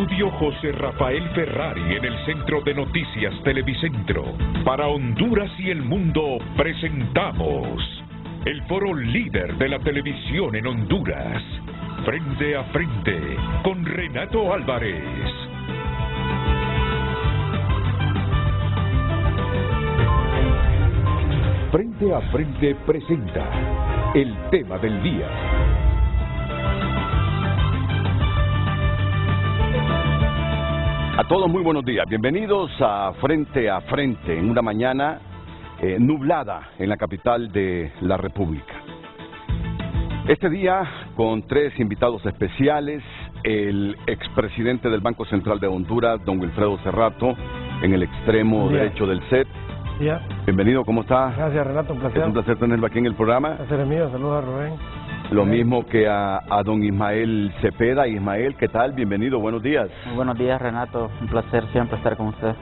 estudio José Rafael Ferrari en el Centro de Noticias Televicentro. Para Honduras y el mundo presentamos el foro líder de la televisión en Honduras. Frente a frente con Renato Álvarez. Frente a frente presenta el tema del día. A todos muy buenos días, bienvenidos a Frente en una mañana nublada en la capital de la República. Este día con tres invitados especiales, el expresidente del Banco Central de Honduras, don Wilfredo Cerrato, en el extremo derecho del set. Bienvenido, ¿cómo está? Gracias, Renato, un placer. Es un placer tenerlo aquí en el programa. El placer es mío, saludos a Rubén. Lo mismo que a don Ismael Cepeda. Ismael, ¿qué tal? Bienvenido, buenos días. Muy buenos días, Renato, un placer siempre estar con usted.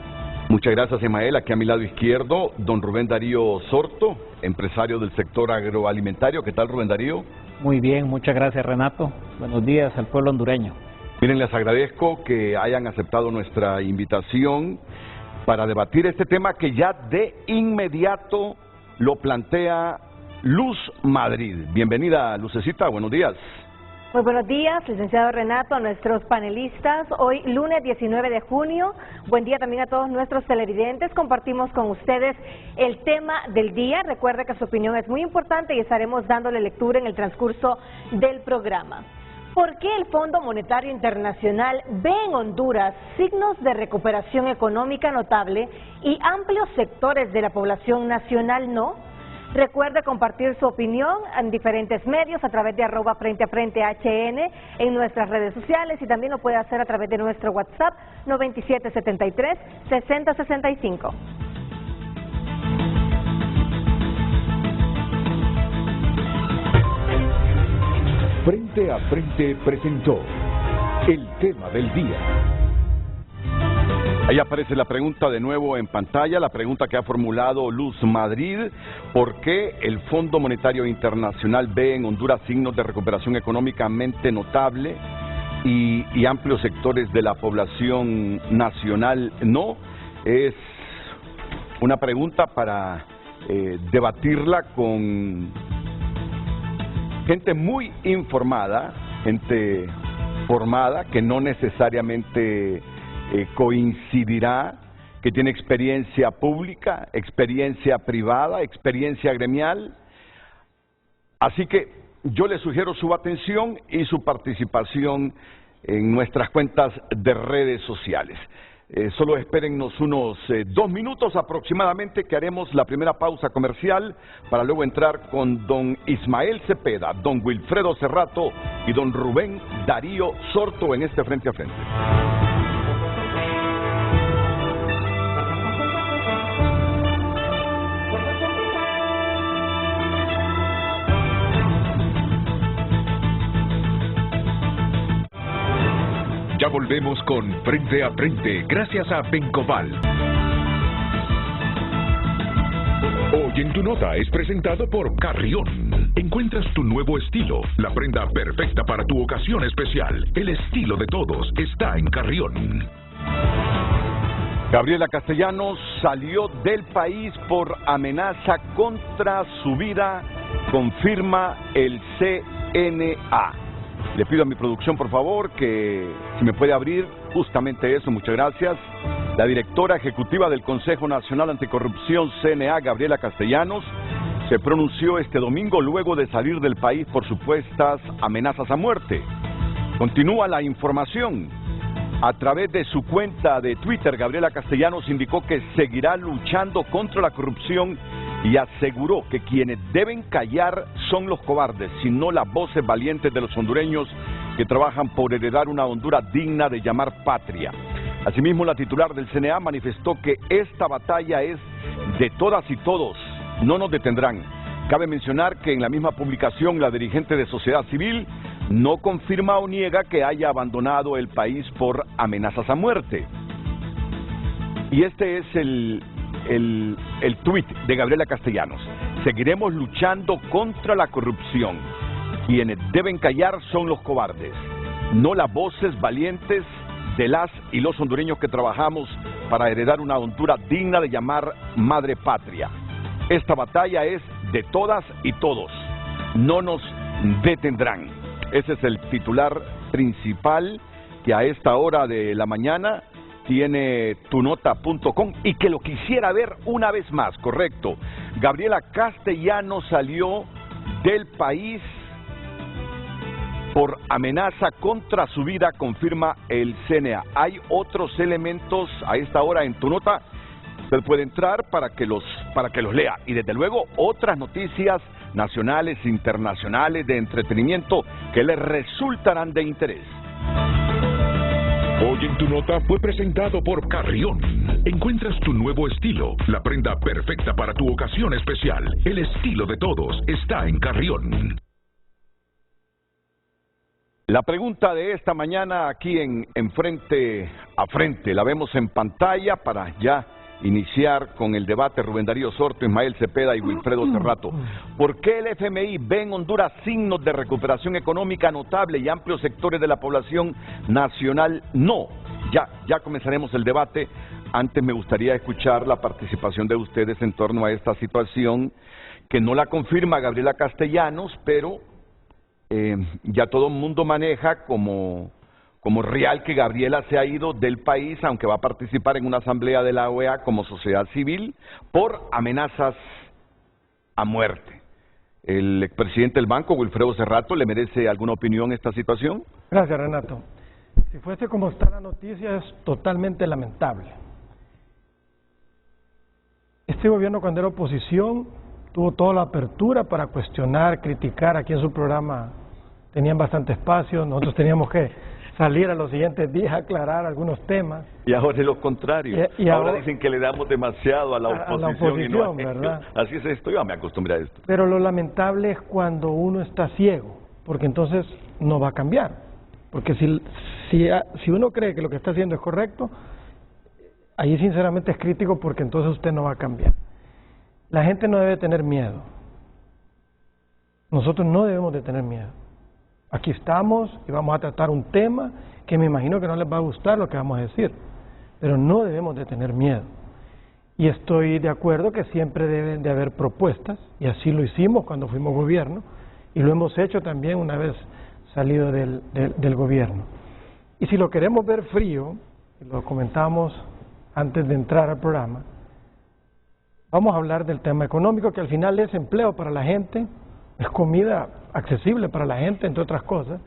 Muchas gracias, Ismael. Aquí a mi lado izquierdo, don Rubén Darío Sorto, empresario del sector agroalimentario. ¿Qué tal, Rubén Darío? Muy bien, muchas gracias, Renato. Buenos días al pueblo hondureño. Miren, les agradezco que hayan aceptado nuestra invitación para debatir este tema que ya de inmediato lo plantea Luz Madrid. Bienvenida, Lucecita, buenos días. Muy buenos días, licenciado Renato, a nuestros panelistas. Hoy, lunes 19 de junio, buen día también a todos nuestros televidentes. Compartimos con ustedes el tema del día. Recuerde que su opinión es muy importante y estaremos dándole lectura en el transcurso del programa. ¿Por qué el Fondo Monetario Internacional ve en Honduras signos de recuperación económica notable y amplios sectores de la población nacional no? Recuerde compartir su opinión en diferentes medios a través de @FrenteAFrenteHN en nuestras redes sociales y también lo puede hacer a través de nuestro WhatsApp 9773-6065. Frente a frente presentó el tema del día. Ahí aparece la pregunta de nuevo en pantalla, la pregunta que ha formulado Luz Madrid: ¿por qué el Fondo Monetario Internacional ve en Honduras signos de recuperación económicamente notable y amplios sectores de la población nacional no? Es una pregunta para debatirla con gente muy informada, gente formada, que no necesariamente coincidirá, que tiene experiencia pública, experiencia privada, experiencia gremial. Así que yo le sugiero su atención y su participación en nuestras cuentas de redes sociales. Solo espérennos unos 2 minutos aproximadamente, que haremos la primera pausa comercial para luego entrar con don Ismael Cepeda, don Wilfredo Cerrato y don Rubén Darío Sorto en este Frente a Frente. Ya volvemos con Frente a Frente, gracias a Bencoval. Hoy en Tu Nota es presentado por Carrión. Encuentras tu nuevo estilo, la prenda perfecta para tu ocasión especial. El estilo de todos está en Carrión. Gabriela Castellanos salió del país por amenaza contra su vida, confirma el CNA. Le pido a mi producción, por favor, que si me puede abrir justamente eso, muchas gracias. La directora ejecutiva del Consejo Nacional Anticorrupción, CNA, Gabriela Castellanos, se pronunció este domingo luego de salir del país por supuestas amenazas a muerte. Continúa la información. A través de su cuenta de Twitter, Gabriela Castellanos indicó que seguirá luchando contra la corrupción y aseguró que quienes deben callar son los cobardes, sino las voces valientes de los hondureños que trabajan por heredar una Honduras digna de llamar patria. Asimismo, la titular del CNA manifestó que esta batalla es de todas y todos, no nos detendrán. Cabe mencionar que en la misma publicación la dirigente de Sociedad Civil no confirma o niega que haya abandonado el país por amenazas a muerte. Y este es el tuit de Gabriela Castellanos. Seguiremos luchando contra la corrupción. Quienes deben callar son los cobardes, no las voces valientes de las y los hondureños que trabajamos para heredar una Honduras digna de llamar madre patria. Esta batalla es de todas y todos. No nos detendrán. Ese es el titular principal que a esta hora de la mañana tiene tunota.com y que lo quisiera ver una vez más, correcto. Gabriela Castellanos salió del país por amenaza contra su vida, confirma el CNA. Hay otros elementos a esta hora en tu nota. Usted puede entrar para que los lea. Y desde luego otras noticias nacionales, internacionales, de entretenimiento que les resultarán de interés. Hoy en tu nota fue presentado por Carrión. Encuentras tu nuevo estilo, la prenda perfecta para tu ocasión especial. El estilo de todos está en Carrión. La pregunta de esta mañana aquí en Frente a Frente, la vemos en pantalla para ya iniciar con el debate. Rubén Darío Sorto, Ismael Cepeda y Wilfredo Cerrato. ¿Por qué el FMI ve en Honduras signos de recuperación económica notable y amplios sectores de la población nacional no? Ya comenzaremos el debate. Antes me gustaría escuchar la participación de ustedes en torno a esta situación que no la confirma Gabriela Castellanos, pero ya todo el mundo maneja como real que Gabriela se ha ido del país, aunque va a participar en una asamblea de la OEA como sociedad civil, por amenazas a muerte. ¿El expresidente del banco, Wilfredo Cerrato, le merece alguna opinión esta situación? Gracias, Renato. Si fuese como está la noticia, es totalmente lamentable. Este gobierno, cuando era oposición, tuvo toda la apertura para cuestionar, criticar. Aquí en su programa tenían bastante espacio, nosotros teníamos que salir a los siguientes días a aclarar algunos temas. Y ahora es lo contrario. Y ahora dicen que le damos demasiado a la oposición, y no, ¿verdad? Así es esto, yo me acostumbré a esto. Pero lo lamentable es cuando uno está ciego, porque entonces no va a cambiar. Porque si uno cree que lo que está haciendo es correcto, ahí sinceramente es crítico, porque entonces usted no va a cambiar. La gente no debe tener miedo. Nosotros no debemos de tener miedo. Aquí estamos y vamos a tratar un tema que me imagino que no les va a gustar lo que vamos a decir, pero no debemos de tener miedo. Y estoy de acuerdo que siempre deben de haber propuestas, y así lo hicimos cuando fuimos gobierno, y lo hemos hecho también una vez salido del gobierno. Y si lo queremos ver frío, lo comentamos antes de entrar al programa, vamos a hablar del tema económico, que al final es empleo para la gente, es comida accesible para la gente, entre otras cosas.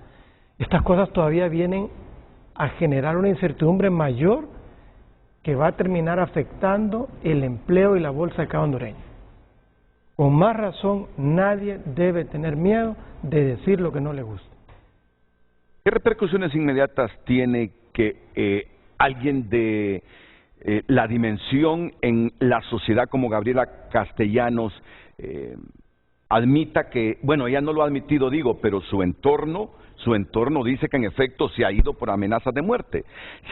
Estas cosas todavía vienen a generar una incertidumbre mayor que va a terminar afectando el empleo y la bolsa de cada hondureño. Con más razón, nadie debe tener miedo de decir lo que no le gusta. ¿Qué repercusiones inmediatas tiene que alguien de la dimensión en la sociedad como Gabriela Castellanos admita que, bueno, ella no lo ha admitido, digo, pero su entorno dice que en efecto se ha ido por amenazas de muerte,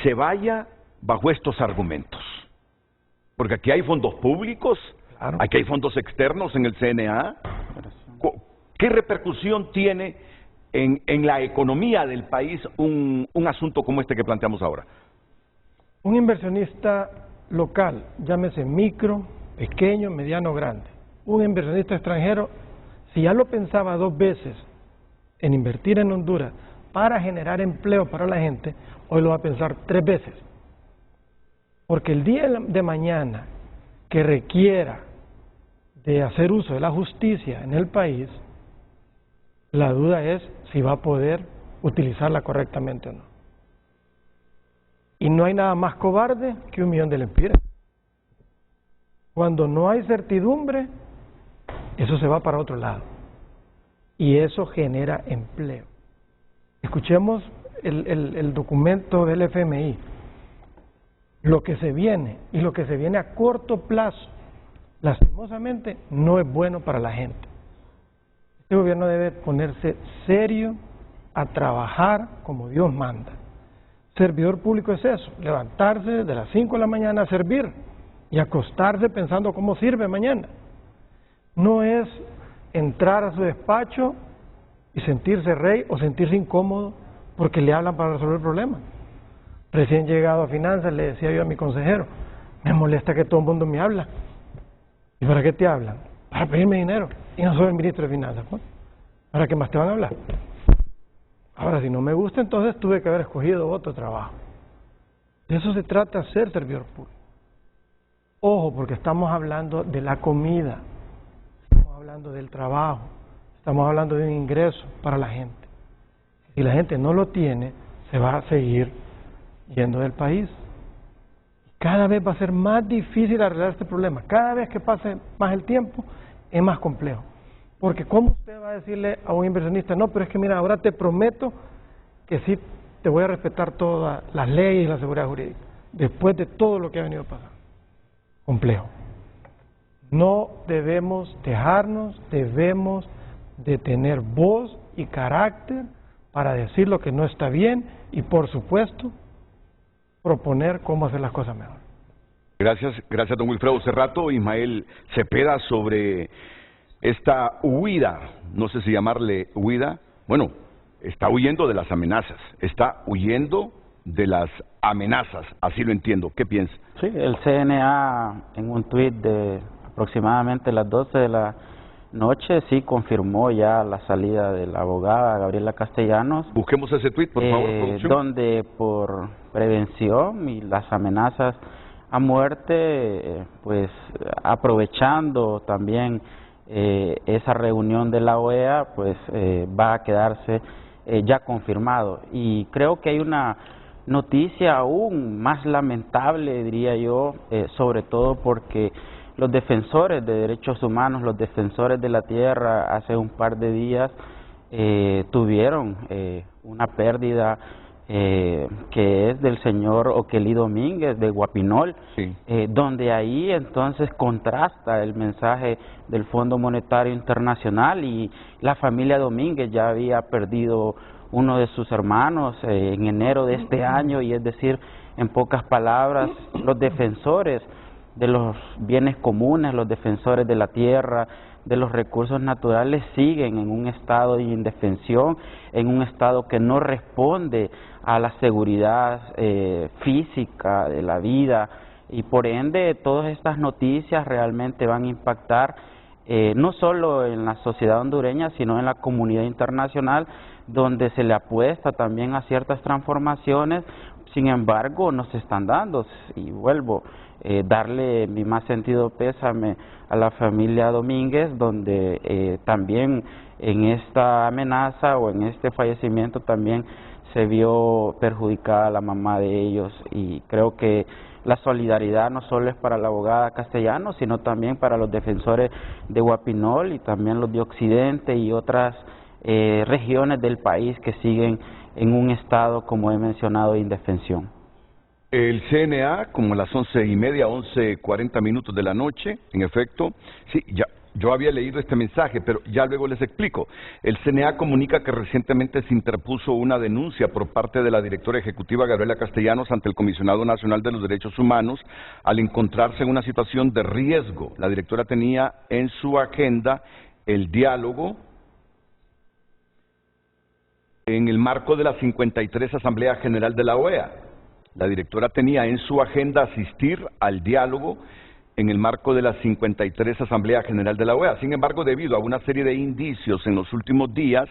se vaya bajo estos argumentos? Porque aquí hay fondos públicos, claro. Aquí hay fondos externos en el CNA. ¿Qué repercusión tiene en la economía del país un asunto como este que planteamos ahora? Un inversionista local, llámese micro, pequeño, mediano, grande, un inversionista extranjero, si ya lo pensaba 2 veces en invertir en Honduras para generar empleo para la gente, hoy lo va a pensar 3 veces. Porque el día de mañana que requiera de hacer uso de la justicia en el país, la duda es si va a poder utilizarla correctamente o no. Y no hay nada más cobarde que 1 millón de lempiras. Cuando no hay certidumbre, eso se va para otro lado. Y eso genera empleo. Escuchemos el documento del FMI. Lo que se viene, y lo que se viene a corto plazo, lastimosamente, no es bueno para la gente. Este gobierno debe ponerse serio a trabajar como Dios manda. Servidor público es eso, levantarse de las 5 de la mañana a servir y acostarse pensando cómo sirve mañana. No es entrar a su despacho y sentirse rey o sentirse incómodo porque le hablan para resolver problemas. Recién llegado a finanzas le decía yo a mi consejero, me molesta que todo el mundo me habla. ¿Y para qué te hablan? Para pedirme dinero. Y no soy el ministro de finanzas, pues. ¿Para qué más te van a hablar? Ahora, si no me gusta, entonces tuve que haber escogido otro trabajo. De eso se trata ser servidor público. Ojo, porque estamos hablando de la comida, estamos hablando del trabajo, estamos hablando de un ingreso para la gente. Si la gente no lo tiene, se va a seguir yendo del país. Cada vez va a ser más difícil arreglar este problema. Cada vez que pase más el tiempo, es más complejo. Porque ¿cómo usted va a decirle a un inversionista, no, pero es que mira, ahora te prometo que sí te voy a respetar todas las leyes y la seguridad jurídica, después de todo lo que ha venido pasando? Complejo. No debemos dejarnos, debemos de tener voz y carácter para decir lo que no está bien y, por supuesto, proponer cómo hacer las cosas mejor. Gracias don Wilfredo Cerrato. Ismael Cepeda, sobre esta huida, no sé si llamarle huida, bueno, está huyendo de las amenazas, está huyendo de las amenazas, así lo entiendo. ¿Qué piensa? Sí, el CNA en un tuit de aproximadamente las 12 de la noche sí confirmó ya la salida de la abogada Gabriela Castellanos. Busquemos ese tuit, por favor, producción. Donde por prevención y las amenazas a muerte, pues aprovechando también esa reunión de la OEA, pues va a quedarse ya confirmado. Y creo que hay una noticia aún más lamentable, diría yo, sobre todo porque los defensores de derechos humanos, los defensores de la tierra, hace un par de días tuvieron una pérdida que es del señor Oquelí Domínguez de Guapinol, sí. Donde ahí entonces contrasta el mensaje del Fondo Monetario Internacional, y la familia Domínguez ya había perdido uno de sus hermanos en enero de este año, y es decir, en pocas palabras, los defensores de los bienes comunes, los defensores de la tierra, de los recursos naturales, siguen en un estado de indefensión, en un estado que no responde a la seguridad física de la vida, y por ende todas estas noticias realmente van a impactar no solo en la sociedad hondureña, sino en la comunidad internacional, donde se le apuesta también a ciertas transformaciones. Sin embargo, no se están dando, y vuelvo darle mi más sentido pésame a la familia Domínguez, donde también en esta amenaza o en este fallecimiento también se vio perjudicada la mamá de ellos, y creo que la solidaridad no solo es para la abogada Castellanos, sino también para los defensores de Guapinol y también los de Occidente y otras regiones del país que siguen en un estado, como he mencionado, de indefensión. El CNA, como a las 11:30, 11:40 de la noche, en efecto, sí, ya yo había leído este mensaje, pero ya luego les explico. El CNA comunica que recientemente se interpuso una denuncia por parte de la directora ejecutiva Gabriela Castellanos ante el Comisionado Nacional de los Derechos Humanos al encontrarse en una situación de riesgo. La directora tenía en su agenda el diálogo en el marco de la 53 Asamblea General de la OEA. La directora tenía en su agenda asistir al diálogo en el marco de la 53 Asamblea General de la OEA. Sin embargo, debido a una serie de indicios en los últimos días,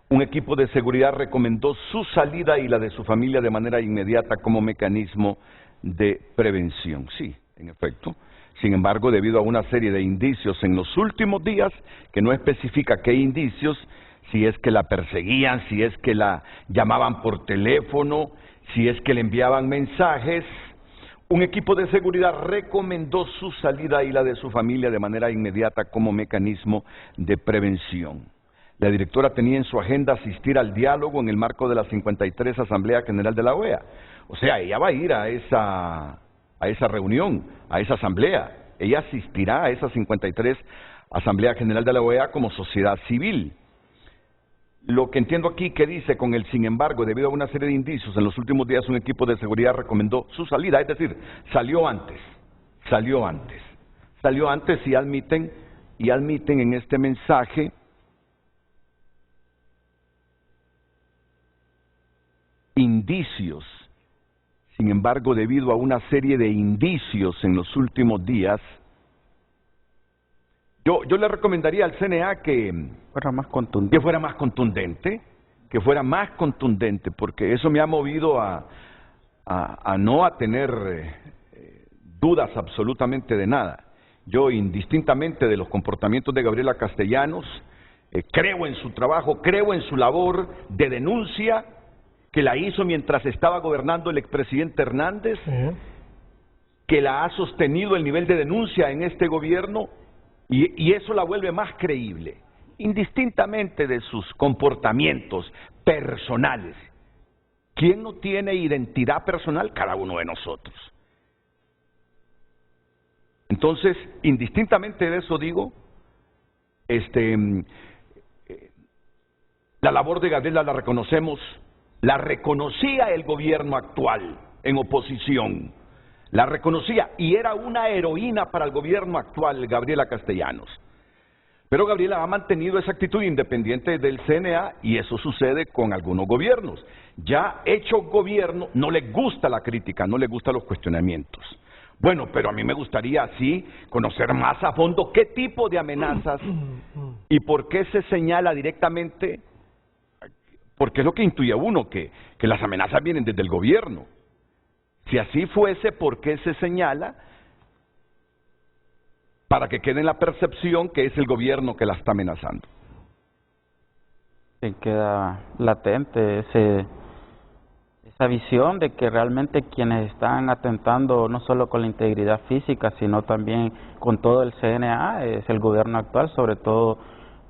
un equipo de seguridad recomendó su salida y la de su familia de manera inmediata como mecanismo de prevención. Sí, en efecto. Sin embargo, debido a una serie de indicios en los últimos días, que no especifica qué indicios, si es que la perseguían, si es que la llamaban por teléfono, si es que le enviaban mensajes, un equipo de seguridad recomendó su salida y la de su familia de manera inmediata como mecanismo de prevención. La directora tenía en su agenda asistir al diálogo en el marco de la 53 Asamblea General de la OEA. O sea, ella va a ir a esa reunión, a esa asamblea. Ella asistirá a esa 53 Asamblea General de la OEA como sociedad civil. Lo que entiendo aquí que dice con el sin embargo, debido a una serie de indicios, en los últimos días un equipo de seguridad recomendó su salida, es decir, salió antes y admiten en este mensaje indicios Sin embargo, debido a una serie de indicios en los últimos días, yo le recomendaría al CNA que fuera más contundente. Que fuera más contundente, porque eso me ha movido a no tener dudas absolutamente de nada. Yo, indistintamente de los comportamientos de Gabriela Castellanos, creo en su trabajo, creo en su labor de denuncia que la hizo mientras estaba gobernando el expresidente Hernández, que la ha sostenido el nivel de denuncia en este gobierno, y eso la vuelve más creíble, indistintamente de sus comportamientos personales. ¿Quién no tiene identidad personal? Cada uno de nosotros. Entonces, indistintamente de eso digo, la labor de Gabriela la reconocemos, la reconocía el gobierno actual en oposición, la reconocía y era una heroína para el gobierno actual, Gabriela Castellanos. Pero Gabriela ha mantenido esa actitud independiente del CNA y eso sucede con algunos gobiernos. Ya hecho gobierno, no le gusta la crítica, no le gustan los cuestionamientos. Bueno, pero a mí me gustaría así conocer más a fondo qué tipo de amenazas y por qué se señala directamente, porque es lo que intuye uno, que las amenazas vienen desde el gobierno. Si así fuese, ¿por qué se señala? Para que quede en la percepción que es el gobierno que la está amenazando. Sí, queda latente esa visión de que realmente quienes están atentando no solo con la integridad física, sino también con todo el CNA, es el gobierno actual, sobre todo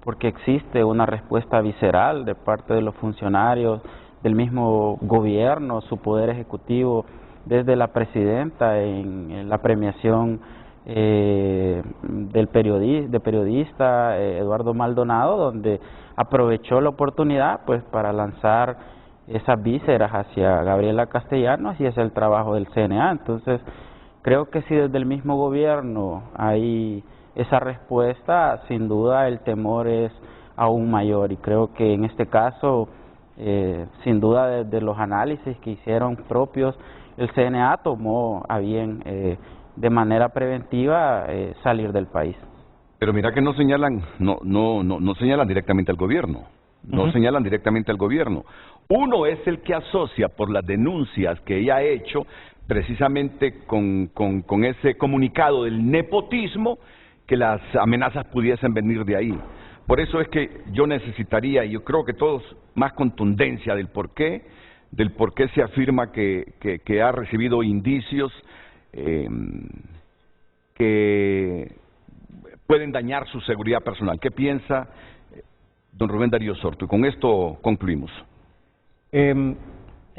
porque existe una respuesta visceral de parte de los funcionarios, del mismo gobierno, su poder ejecutivo, desde la presidenta en la premiación del periodista Eduardo Maldonado, donde aprovechó la oportunidad pues para lanzar esas vísceras hacia Gabriela Castellanos, y es el trabajo del CNA. Entonces creo que si desde el mismo gobierno hay esa respuesta, sin duda el temor es aún mayor, y creo que en este caso sin duda de los análisis que hicieron propios, el CNA tomó a bien de manera preventiva salir del país. Pero mira que no señalan directamente al gobierno, señalan directamente al gobierno. Uno es el que asocia por las denuncias que ella ha hecho precisamente con ese comunicado del nepotismo, que las amenazas pudiesen venir de ahí. Por eso es que yo necesitaría, y yo creo que todos, más contundencia del por qué se afirma que ha recibido indicios que pueden dañar su seguridad personal. ¿Qué piensa don Rubén Darío Sorto? Y con esto concluimos. En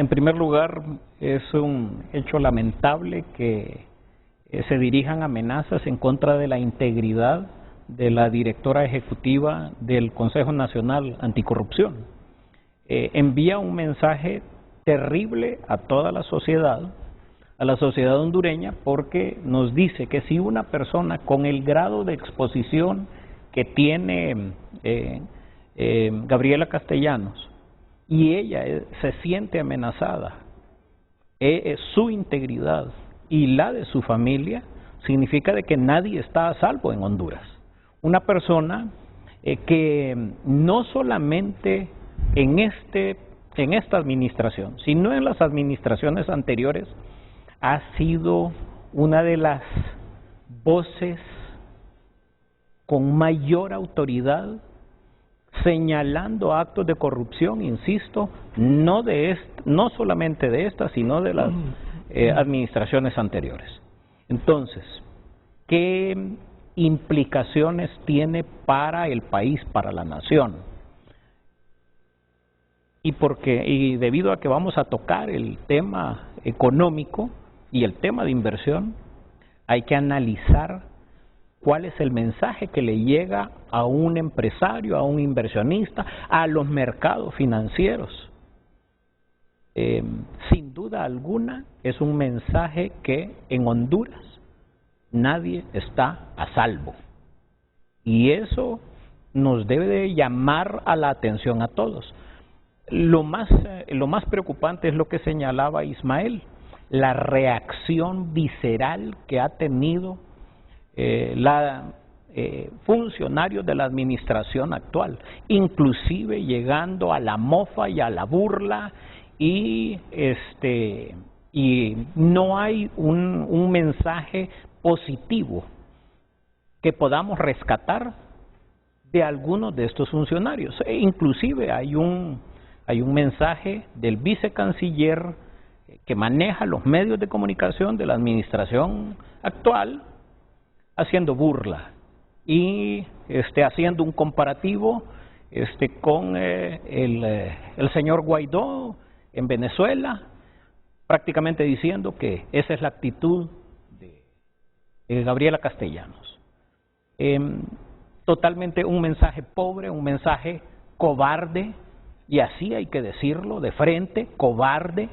primer lugar, es un hecho lamentable que se dirijan amenazas en contra de la integridad de la directora ejecutiva del Consejo Nacional Anticorrupción. Envía un mensaje terrible a toda la sociedad hondureña, porque nos dice que si una persona con el grado de exposición que tiene Gabriela Castellanos y ella se siente amenazada, su integridad y la de su familia, significa de que nadie está a salvo en Honduras. Una persona que no solamente en esta administración, sino en las administraciones anteriores, ha sido una de las voces con mayor autoridad señalando actos de corrupción, insisto, no solamente de esta, sino de las administraciones anteriores. Entonces, ¿qué implicaciones tiene para el país, para la nación? Y debido a que vamos a tocar el tema económico y el tema de inversión, hay que analizar cuál es el mensaje que le llega a un empresario, a un inversionista, a los mercados financieros. Sin duda alguna es un mensaje que en Honduras nadie está a salvo, y eso nos debe de llamar a la atención a todos. Lo más preocupante es lo que señalaba Ismael. la reacción visceral que ha tenido funcionarios de la administración actual, inclusive llegando a la mofa y a la burla, y no hay un mensaje positivo que podamos rescatar de algunos de estos funcionarios. Inclusive hay un mensaje del vicecanciller que maneja los medios de comunicación de la administración actual haciendo burla y haciendo un comparativo con el señor Guaidó en Venezuela, prácticamente diciendo que esa es la actitud de Gabriela Castellanos. Totalmente un mensaje pobre, un mensaje cobarde, y así hay que decirlo de frente, cobarde,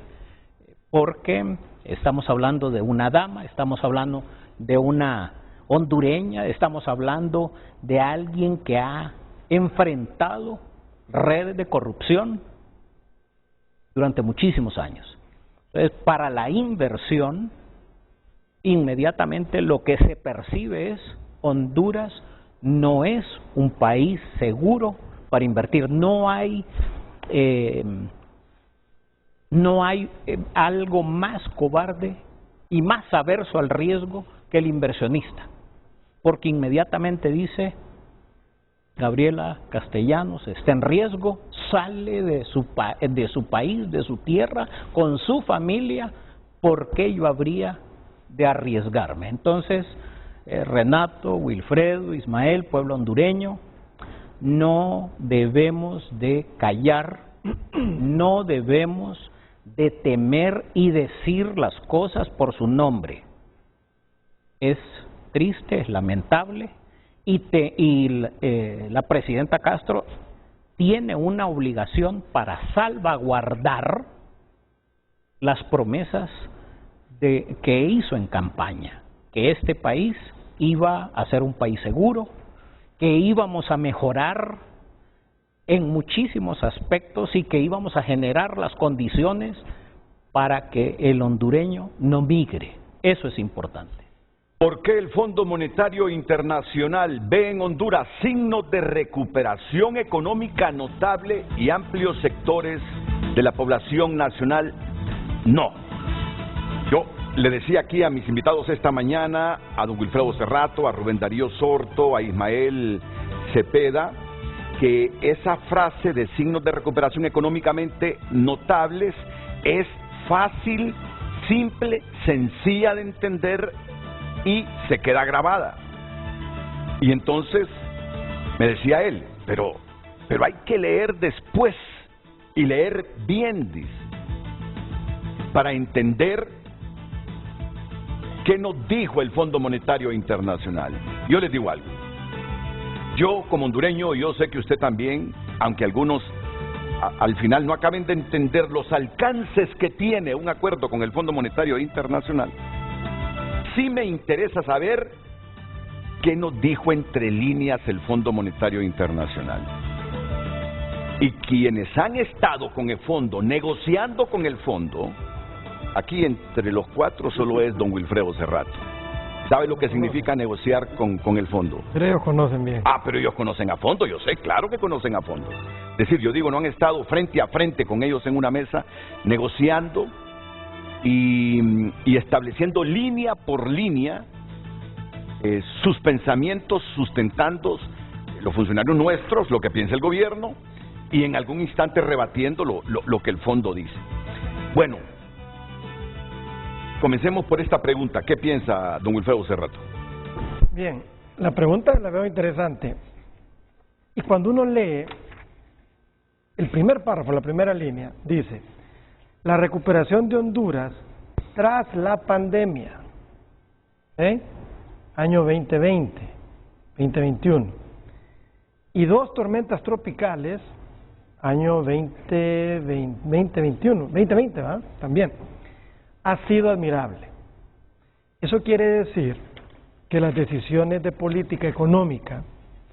porque estamos hablando de una dama, estamos hablando de una hondureña, estamos hablando de alguien que ha enfrentado redes de corrupción durante muchísimos años. Entonces, para la inversión, inmediatamente lo que se percibe es: Honduras no es un país seguro para invertir. No hay algo más cobarde y más averso al riesgo que el inversionista, porque inmediatamente dice: Gabriela Castellanos está en riesgo, sale de su país, de su tierra, con su familia, ¿por qué yo habría de arriesgarme? Entonces, Renato, Wilfredo, Ismael, pueblo hondureño, no debemos de callar, no debemos de temer y decir las cosas por su nombre. Es triste, es lamentable, y la presidenta Castro tiene una obligación para salvaguardar las promesas que hizo en campaña, que este país iba a ser un país seguro, que íbamos a mejorar en muchísimos aspectos y que íbamos a generar las condiciones para que el hondureño no migre. Eso es importante. ¿Por qué el Fondo Monetario Internacional ve en Honduras signos de recuperación económica notable y amplios sectores de la población nacional? No. Yo le decía aquí a mis invitados esta mañana, a don Wilfredo Cerrato, a Rubén Darío Sorto, a Ismael Cepeda, que esa frase de signos de recuperación económicamente notables es fácil, simple, sencilla de entender y se queda grabada. Y entonces me decía él, pero hay que leer después y leer bien, dice, para entender qué nos dijo el Fondo Monetario Internacional. Yo les digo algo. Yo como hondureño, yo sé que usted también, aunque algunos al final no acaben de entender los alcances que tiene un acuerdo con el Fondo Monetario Internacional, sí me interesa saber qué nos dijo entre líneas el Fondo Monetario Internacional. Y quienes han estado con el fondo, negociando con el fondo, aquí entre los cuatro solo es don Wilfredo Cerrato. ¿Sabe lo que significa negociar con el fondo? Pero ellos conocen bien. Ah, pero ellos conocen a fondo, yo sé, claro que conocen a fondo. Es decir, yo digo, no han estado frente a frente con ellos en una mesa, negociando y estableciendo línea por línea sus pensamientos, sustentando los funcionarios nuestros, lo que piensa el gobierno, y en algún instante rebatiendo lo que el fondo dice. Bueno, comencemos por esta pregunta. ¿Qué piensa don Wilfredo Cerrato? Bien, la pregunta la veo interesante. Y cuando uno lee el primer párrafo, la primera línea, dice: la recuperación de Honduras tras la pandemia, año 2020, 2021, y 2 tormentas tropicales, año 2021, 2020, ¿verdad? También, ha sido admirable. Eso quiere decir que las decisiones de política económica,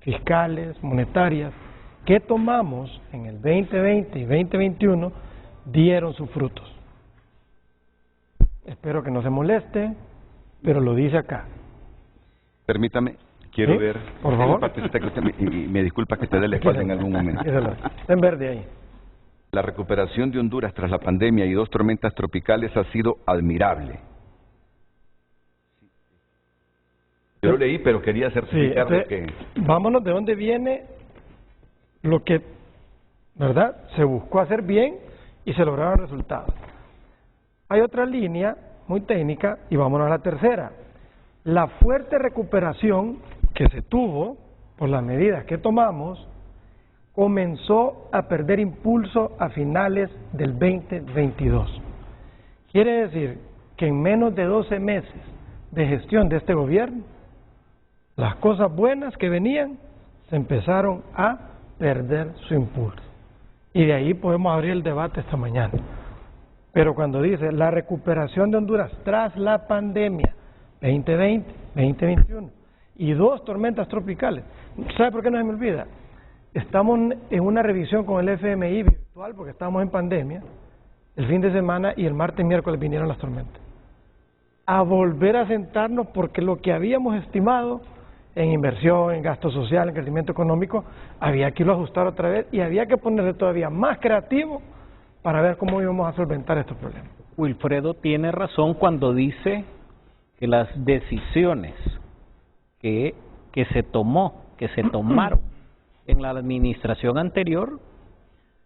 fiscales, monetarias, que tomamos en el 2020 y 2021 dieron sus frutos. espero que no se moleste, pero lo dice acá. Permítame, quiero ¿Sí? ver. Por favor. Partecita que usted me disculpa que te dé la espalda en algún momento. Está en verde ahí. La recuperación de Honduras tras la pandemia y 2 tormentas tropicales ha sido admirable. Yo lo leí, pero quería certificar Sí, que... vámonos de dónde viene lo que, ¿verdad?, se buscó hacer bien y se lograron resultados. Hay otra línea muy técnica y vámonos a la tercera. La fuerte recuperación que se tuvo por las medidas que tomamos comenzó a perder impulso a finales del 2022. Quiere decir que en menos de 12 meses de gestión de este gobierno, las cosas buenas que venían se empezaron a perder su impulso. Y de ahí podemos abrir el debate esta mañana. Pero cuando dice la recuperación de Honduras tras la pandemia 2020, 2021 y 2 tormentas tropicales, ¿sabe por qué no se me olvida? Estamos en una revisión con el FMI virtual porque estamos en pandemia el fin de semana y el martes y miércoles vinieron las tormentas. A volver a sentarnos porque lo que habíamos estimado en inversión, en gasto social, en crecimiento económico, había que irlo a ajustar otra vez y había que ponerle todavía más creativo para ver cómo íbamos a solventar estos problemas. Wilfredo tiene razón cuando dice que las decisiones que se tomaron en la administración anterior,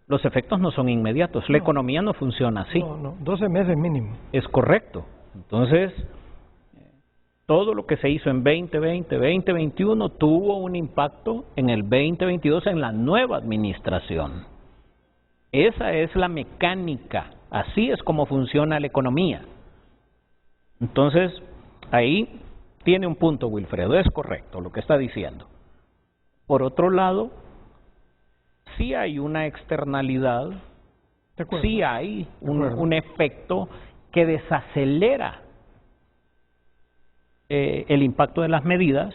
los efectos no son inmediatos. La economía no funciona así. No, 12 meses mínimo. Es correcto. Entonces, todo lo que se hizo en 2020, 2021 tuvo un impacto en el 2022 en la nueva administración. Esa es la mecánica. Así es como funciona la economía. Entonces, ahí tiene un punto, Wilfredo. Es correcto lo que está diciendo. Por otro lado, sí hay una externalidad, sí hay un efecto que desacelera el impacto de las medidas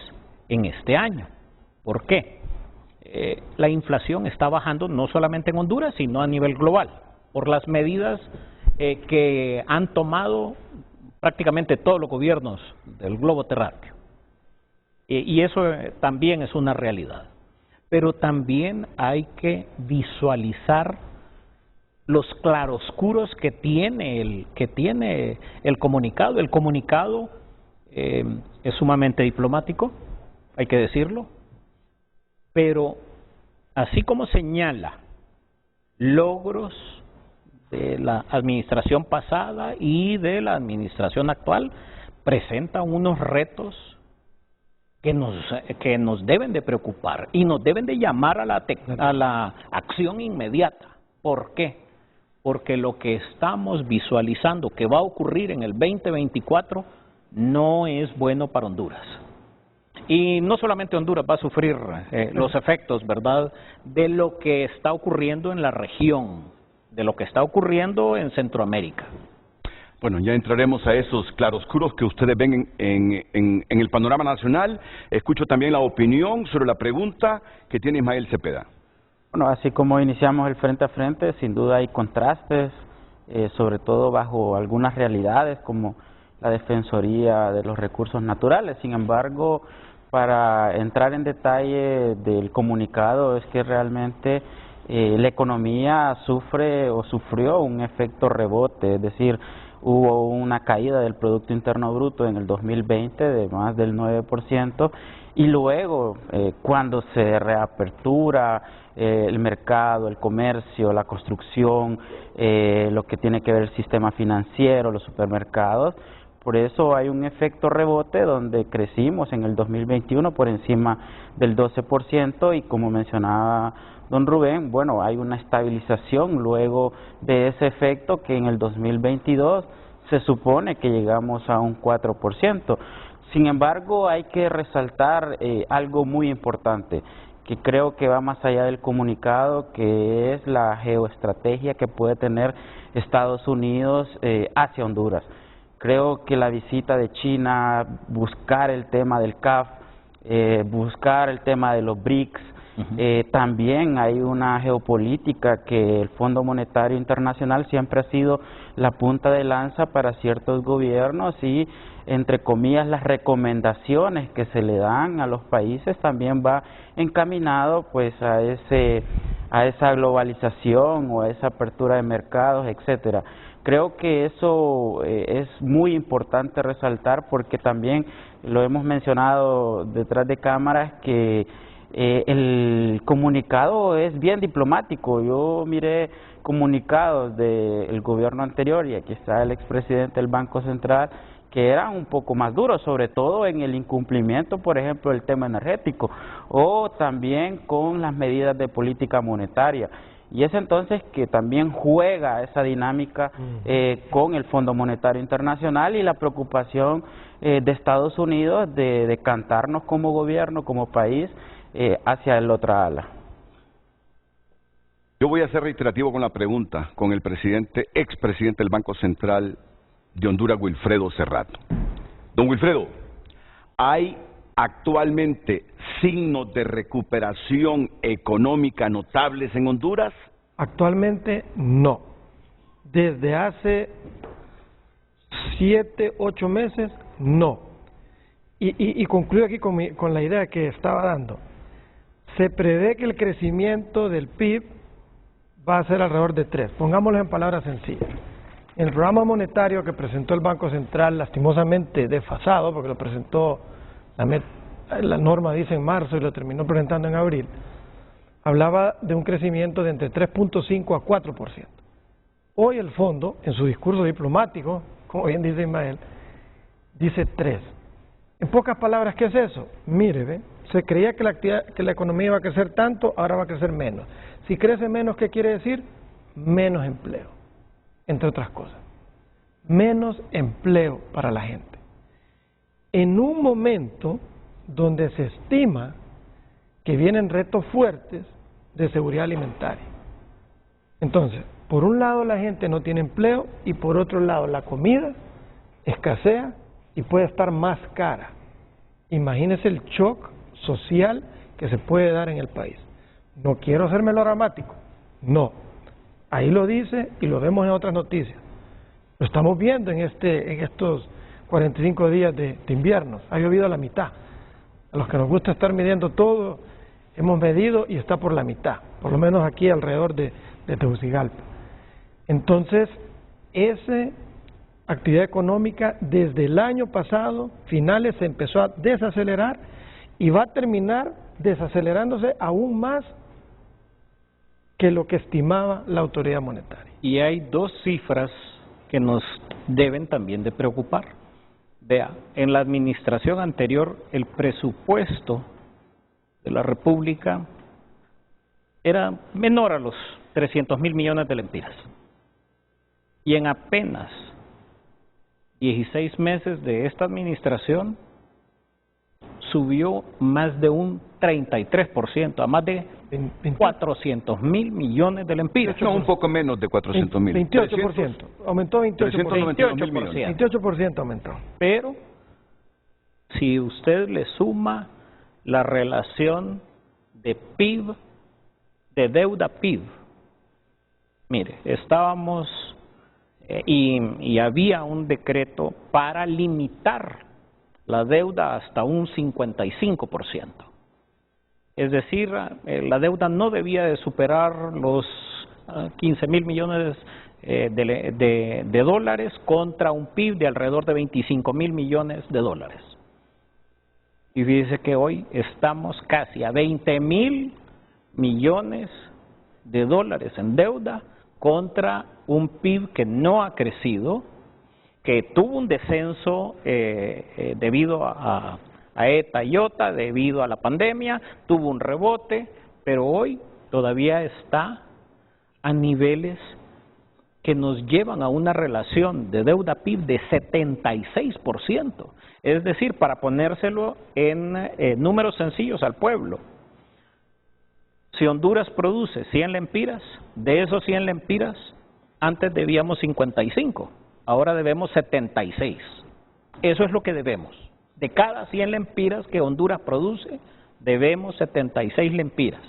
en este año. ¿Por qué? La inflación está bajando no solamente en Honduras, sino a nivel global, por las medidas que han tomado prácticamente todos los gobiernos del globo terráqueo. Y eso también es una realidad. Pero también hay que visualizar los claroscuros que tiene el comunicado. El comunicado es sumamente diplomático, hay que decirlo, pero así como señala logros de la administración pasada y de la administración actual, presenta unos retos que nos deben de preocupar y nos deben de llamar a la acción inmediata. ¿Por qué? Porque lo que estamos visualizando que va a ocurrir en el 2024 no es bueno para Honduras. Y no solamente Honduras va a sufrir los efectos, ¿verdad?, de lo que está ocurriendo en la región, de lo que está ocurriendo en Centroamérica. Bueno, ya entraremos a esos claroscuros que ustedes ven en el panorama nacional. Escucho también la opinión sobre la pregunta que tiene Ismael Cepeda. Bueno, así como iniciamos el frente a frente, sin duda hay contrastes, sobre todo bajo algunas realidades como la Defensoría de los Recursos Naturales. Sin embargo, para entrar en detalle del comunicado, es que realmente la economía sufre o sufrió un efecto rebote, es decir, hubo una caída del Producto Interno Bruto en el 2020 de más del 9%, y luego cuando se reapertura el mercado, el comercio, la construcción, lo que tiene que ver el sistema financiero, los supermercados, por eso hay un efecto rebote donde crecimos en el 2021 por encima del 12% y como mencionaba don Rubén, bueno, hay una estabilización luego de ese efecto que en el 2022 se supone que llegamos a un 4%. Sin embargo, hay que resaltar algo muy importante, que creo que va más allá del comunicado, que es la geoestrategia que puede tener Estados Unidos hacia Honduras. Creo que la visita de China, buscar el tema del CAF, buscar el tema de los BRICS, También hay una geopolítica que el Fondo Monetario Internacional siempre ha sido la punta de lanza para ciertos gobiernos y, entre comillas, las recomendaciones que se le dan a los países también va encaminado pues a esa globalización o a esa apertura de mercados, etcétera. Creo que eso es muy importante resaltar porque también lo hemos mencionado detrás de cámaras que el comunicado es bien diplomático. Yo miré comunicados del gobierno anterior y aquí está el expresidente del Banco Central que eran un poco más duros, sobre todo en el incumplimiento, por ejemplo, del tema energético o también con las medidas de política monetaria. Y es entonces que también juega esa dinámica con el Fondo Monetario Internacional y la preocupación de Estados Unidos de decantarnos como gobierno, como país, hacia el otra ala. Yo voy a ser reiterativo con la pregunta con el expresidente del Banco Central de Honduras, Wilfredo Cerrato. Don Wilfredo, ¿hay actualmente signos de recuperación económica notables en Honduras? Actualmente no. Desde hace 7, 8 meses, no. Y concluyo aquí con la idea que estaba dando. Se prevé que el crecimiento del PIB va a ser alrededor de 3. Pongámoslo en palabras sencillas. El programa monetario que presentó el Banco Central, lastimosamente desfasado, porque lo presentó, la norma dice en marzo y lo terminó presentando en abril, hablaba de un crecimiento de entre 3.5 a 4%. Hoy el fondo, en su discurso diplomático, como bien dice Ismael, dice 3. En pocas palabras, ¿qué es eso? Mire, se creía que la economía iba a crecer tanto, ahora va a crecer menos. Si crece menos, ¿qué quiere decir? Menos empleo, entre otras cosas. Menos empleo para la gente. En un momento donde se estima que vienen retos fuertes de seguridad alimentaria. Entonces, por un lado la gente no tiene empleo y por otro lado la comida escasea y puede estar más cara. Imagínese el shock social que se puede dar en el país. No quiero ser melodramático, no. Ahí lo dice y lo vemos en otras noticias. Lo estamos viendo en estos 45 días de invierno. Ha llovido a la mitad. A los que nos gusta estar midiendo todo, hemos medido y está por la mitad, por lo menos aquí alrededor de Tegucigalpa. Entonces, esa actividad económica desde el año pasado, finales, se empezó a desacelerar y va a terminar desacelerándose aún más que lo que estimaba la autoridad monetaria. Y hay dos cifras que nos deben también de preocupar. Vea, en la administración anterior el presupuesto de la República era menor a los 300.000 millones de lempiras. Y en apenas 16 meses de esta administración subió más de un 33%, a más de 400.000 millones de lempiras. No, un poco menos de 400.000. 28%, aumentó 28%. 28% aumentó. Pero si usted le suma la relación de PIB, de deuda PIB, mire, estábamos y había un decreto para limitar la deuda hasta un 55%. Es decir, la deuda no debía de superar los 15.000 millones de dólares contra un PIB de alrededor de 25.000 millones de dólares. Y fíjese que hoy estamos casi a 20.000 millones de dólares en deuda contra un PIB que no ha crecido, que tuvo un descenso debido a ETA y IOTA, debido a la pandemia, tuvo un rebote, pero hoy todavía está a niveles que nos llevan a una relación de deuda PIB de 76%. Es decir, para ponérselo en números sencillos al pueblo, si Honduras produce 100 lempiras, de esos 100 lempiras, antes debíamos 55, ahora debemos 76. Eso es lo que debemos. De cada 100 lempiras que Honduras produce, debemos 76 lempiras.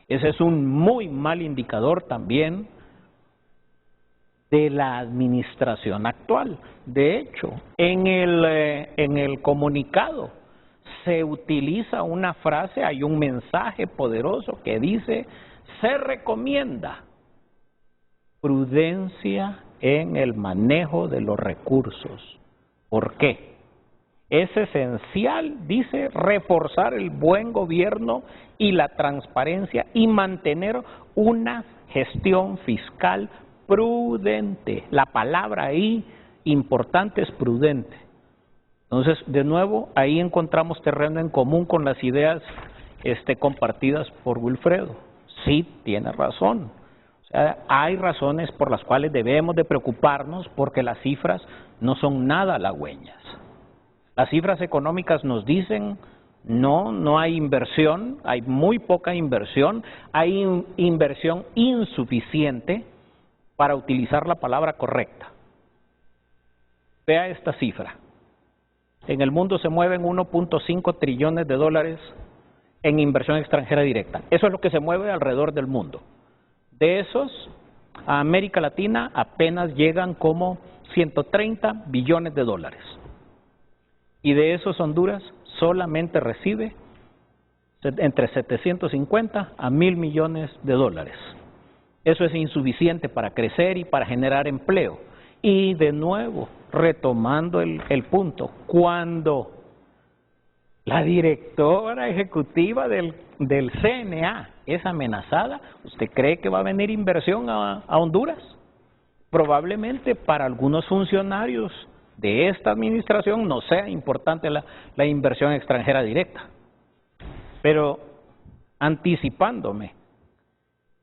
Ese es un muy mal indicador también de la administración actual. De hecho, en el comunicado se utiliza una frase, hay un mensaje poderoso que dice: se recomienda prudencia en el manejo de los recursos. ¿Por qué? Es esencial, dice, reforzar el buen gobierno y la transparencia y mantener una gestión fiscal prudente. La palabra ahí importante es prudente. Entonces, de nuevo, ahí encontramos terreno en común con las ideas compartidas por Wilfredo. Sí, tiene razón. O sea, hay razones por las cuales debemos de preocuparnos porque las cifras no son nada halagüeñas. Las cifras económicas nos dicen no hay inversión, hay muy poca inversión, hay inversión insuficiente para utilizar la palabra correcta. Vea esta cifra. En el mundo se mueven 1.5 trillones de dólares en inversión extranjera directa. Eso es lo que se mueve alrededor del mundo. De esos, a América Latina apenas llegan como 130 billones de dólares. Y de esos Honduras solamente recibe entre 750 a 1.000 millones de dólares. Eso es insuficiente para crecer y para generar empleo. Y de nuevo, retomando el punto, cuando la directora ejecutiva del CNA es amenazada, ¿usted cree que va a venir inversión a Honduras? Probablemente para algunos funcionarios de esta administración no sea importante la inversión extranjera directa. Pero anticipándome,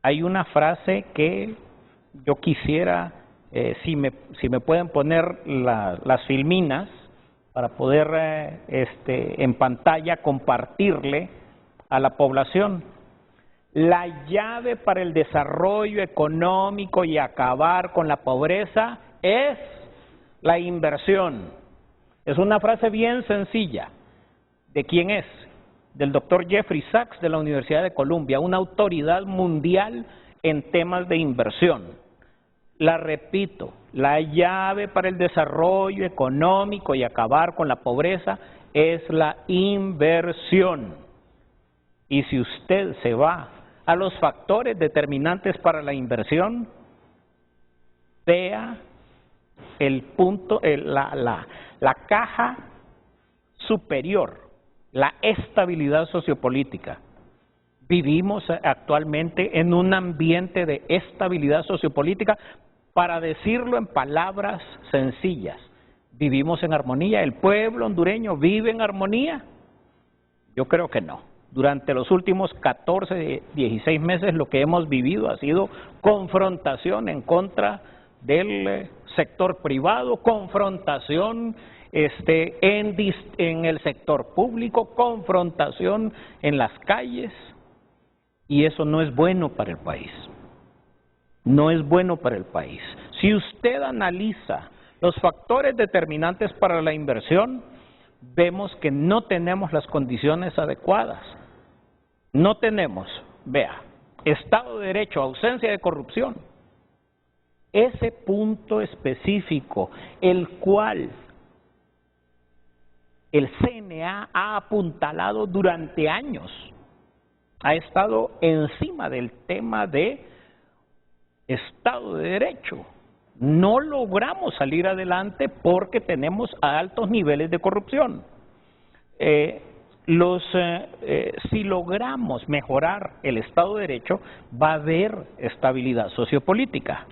hay una frase que yo quisiera, si me pueden poner las filminas para poder en pantalla compartirle a la población. La llave para el desarrollo económico y acabar con la pobreza es la inversión. Es una frase bien sencilla. ¿De quién es? Del doctor Jeffrey Sachs de la Universidad de Columbia, una autoridad mundial en temas de inversión. La repito, la llave para el desarrollo económico y acabar con la pobreza es la inversión. Y si usted se va a los factores determinantes para la inversión, vea el punto, la caja superior, la estabilidad sociopolítica. Vivimos actualmente en un ambiente de estabilidad sociopolítica. Para decirlo en palabras sencillas, ¿vivimos en armonía? ¿El pueblo hondureño vive en armonía? Yo creo que no. Durante los últimos 14, 16 meses lo que hemos vivido ha sido confrontación en contra del sector privado, confrontación en el sector público, confrontación en las calles, y eso no es bueno para el país. No es bueno para el país. Si usted analiza los factores determinantes para la inversión, vemos que no tenemos las condiciones adecuadas. No tenemos, vea, Estado de Derecho, ausencia de corrupción. Ese punto específico, el cual el CNA ha apuntalado durante años, ha estado encima del tema de Estado de Derecho. No logramos salir adelante porque tenemos altos niveles de corrupción. Si logramos mejorar el Estado de Derecho, va a haber estabilidad sociopolítica.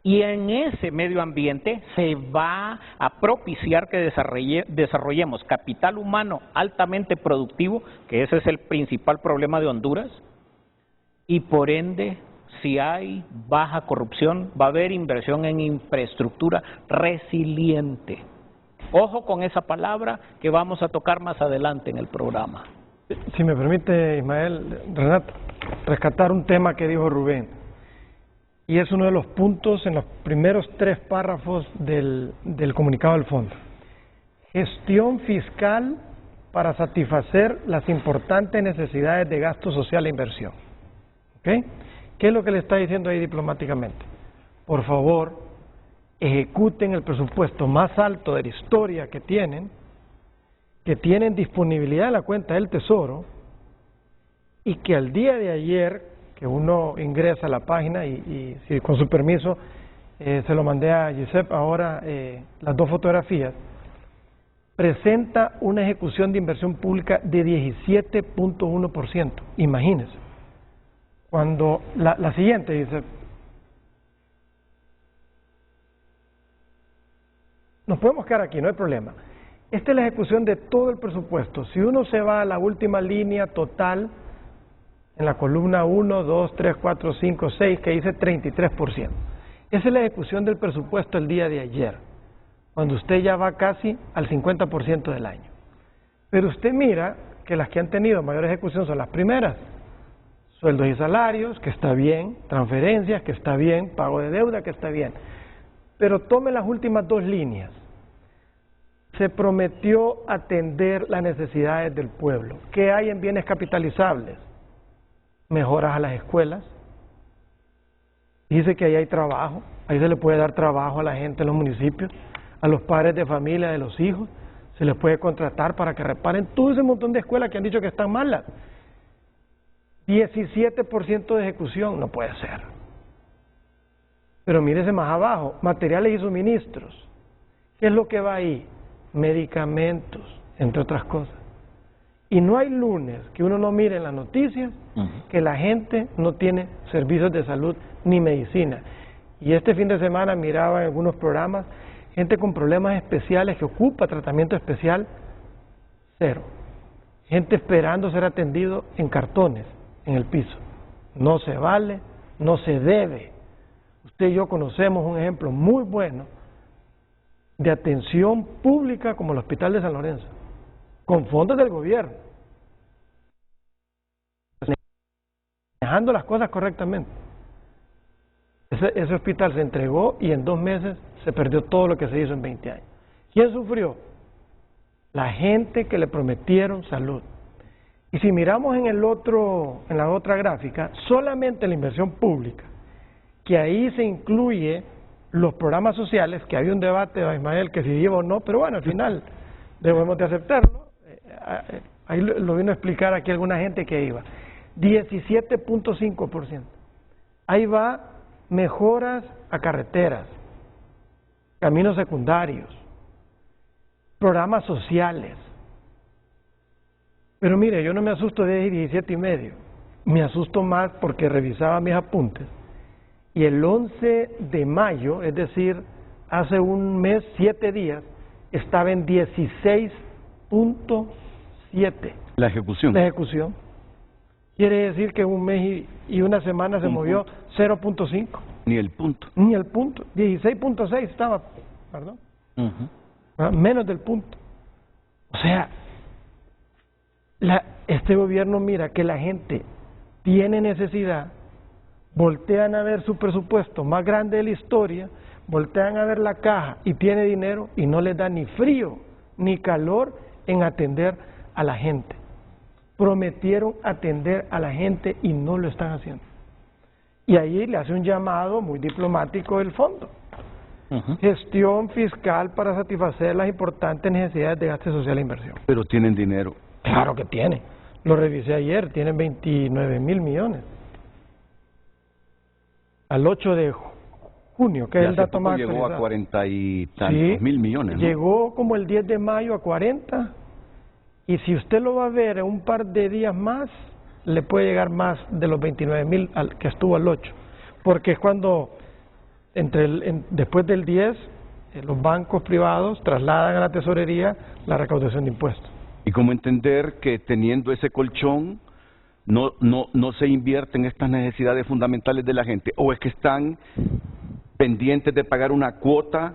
Y en ese medio ambiente se va a propiciar que desarrollemos capital humano altamente productivo, que ese es el principal problema de Honduras, y por ende, si hay baja corrupción, va a haber inversión en infraestructura resiliente. Ojo con esa palabra que vamos a tocar más adelante en el programa. Si me permite, Ismael, Renato, rescatar un tema que dijo Rubén, y es uno de los puntos en los primeros 3 párrafos del comunicado del fondo. Gestión fiscal para satisfacer las importantes necesidades de gasto social e inversión. ¿Ok? ¿Qué es lo que le está diciendo ahí diplomáticamente? Por favor, ejecuten el presupuesto más alto de la historia que tienen disponibilidad en la cuenta del Tesoro, y que al día de ayer, que uno ingresa a la página y si con su permiso se lo mandé a Giuseppe ahora, las dos fotografías, presenta una ejecución de inversión pública de 17.1%. Imagínense. Cuando la siguiente dice, nos podemos quedar aquí, no hay problema. Esta es la ejecución de todo el presupuesto. Si uno se va a la última línea total, en la columna 1, 2, 3, 4, 5, 6, que dice 33%. Esa es la ejecución del presupuesto el día de ayer, cuando usted ya va casi al 50% del año. Pero usted mira que las que han tenido mayor ejecución son las primeras. Sueldos y salarios, que está bien, transferencias, que está bien, pago de deuda, que está bien. Pero tome las últimas dos líneas. Se prometió atender las necesidades del pueblo. ¿Qué hay en bienes capitalizables? Mejoras a las escuelas. Dice que ahí hay trabajo, ahí se le puede dar trabajo a la gente en los municipios, a los padres de familia de los hijos, se les puede contratar para que reparen todo ese montón de escuelas que han dicho que están malas. 17% de ejecución, no puede ser. Pero mírese más abajo, materiales y suministros. ¿Qué es lo que va ahí? Medicamentos, entre otras cosas. Y no hay lunes que uno no mire en las noticias que la gente no tiene servicios de salud ni medicina. Y este fin de semana miraba en algunos programas gente con problemas especiales que ocupa tratamiento especial, cero. Gente esperando ser atendido en cartones, en el piso. No se vale, no se debe. Usted y yo conocemos un ejemplo muy bueno de atención pública como el Hospital de San Lorenzo, con fondos del gobierno, manejando las cosas correctamente. Ese hospital se entregó y en 2 meses se perdió todo lo que se hizo en 20 años. ¿Quién sufrió? La gente que le prometieron salud. Y si miramos en la otra gráfica, solamente la inversión pública, que ahí se incluye los programas sociales, que había un debate, Ismael, que si iba o no, pero bueno, al final debemos de aceptarlo. Ahí lo vino a explicar aquí alguna gente que iba. 17.5%. Ahí va mejoras a carreteras, caminos secundarios, programas sociales. Pero mire, yo no me asusto de 17,5. Me asusto más porque revisaba mis apuntes. Y el 11 de mayo, es decir, hace un mes, 7 días, estaba en 16.7. La ejecución. La ejecución. Quiere decir que un mes y una semana se movió 0.5. Ni el punto. Ni el punto. 16.6 estaba, perdón. Menos del punto. O sea, este gobierno mira que la gente tiene necesidad, voltean a ver su presupuesto más grande de la historia, voltean a ver la caja y tiene dinero y no les da ni frío ni calor en atender a la gente. Prometieron atender a la gente y no lo están haciendo. Y ahí le hace un llamado muy diplomático del fondo. Gestión fiscal para satisfacer las importantes necesidades de gasto social e inversión. Pero tienen dinero. Claro que tienen. Lo revisé ayer, tienen 29,000 millones. Al 8 de junio, que es el dato más actualizado. Llegó a 40 y tantos mil millones, ¿no? Llegó como el 10 de mayo a 40, y si usted lo va a ver en un par de días más, le puede llegar más de los 29,000 que estuvo al 8, porque es cuando, después del 10, los bancos privados trasladan a la tesorería la recaudación de impuestos. ¿Y cómo entender que teniendo ese colchón no se invierte en estas necesidades fundamentales de la gente? ¿O es que están pendientes de pagar una cuota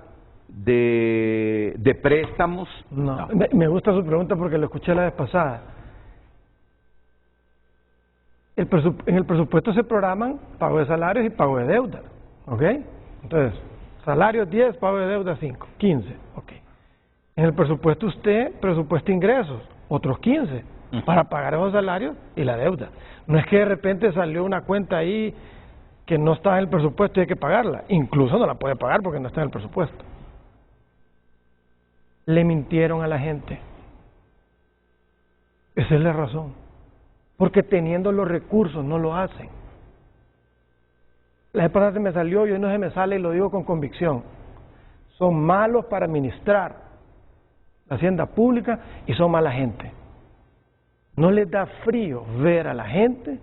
de préstamos? No. Me gusta su pregunta porque lo escuché la vez pasada. En el presupuesto se programan pago de salarios y pago de deuda, ¿ok? Entonces, salarios 10, pago de deuda 5, 15, ¿ok? En el presupuesto usted presupuesta ingresos, otros 15 para pagar esos salarios y la deuda. No es que de repente salió una cuenta ahí que no está en el presupuesto y hay que pagarla. Incluso no la puede pagar porque no está en el presupuesto. Le mintieron a la gente. Esa es la razón. Porque teniendo los recursos no lo hacen. La vez pasada se me salió y hoy no se me sale y lo digo con convicción. Son malos para administrar la hacienda pública y son mala gente. No les da frío ver a la gente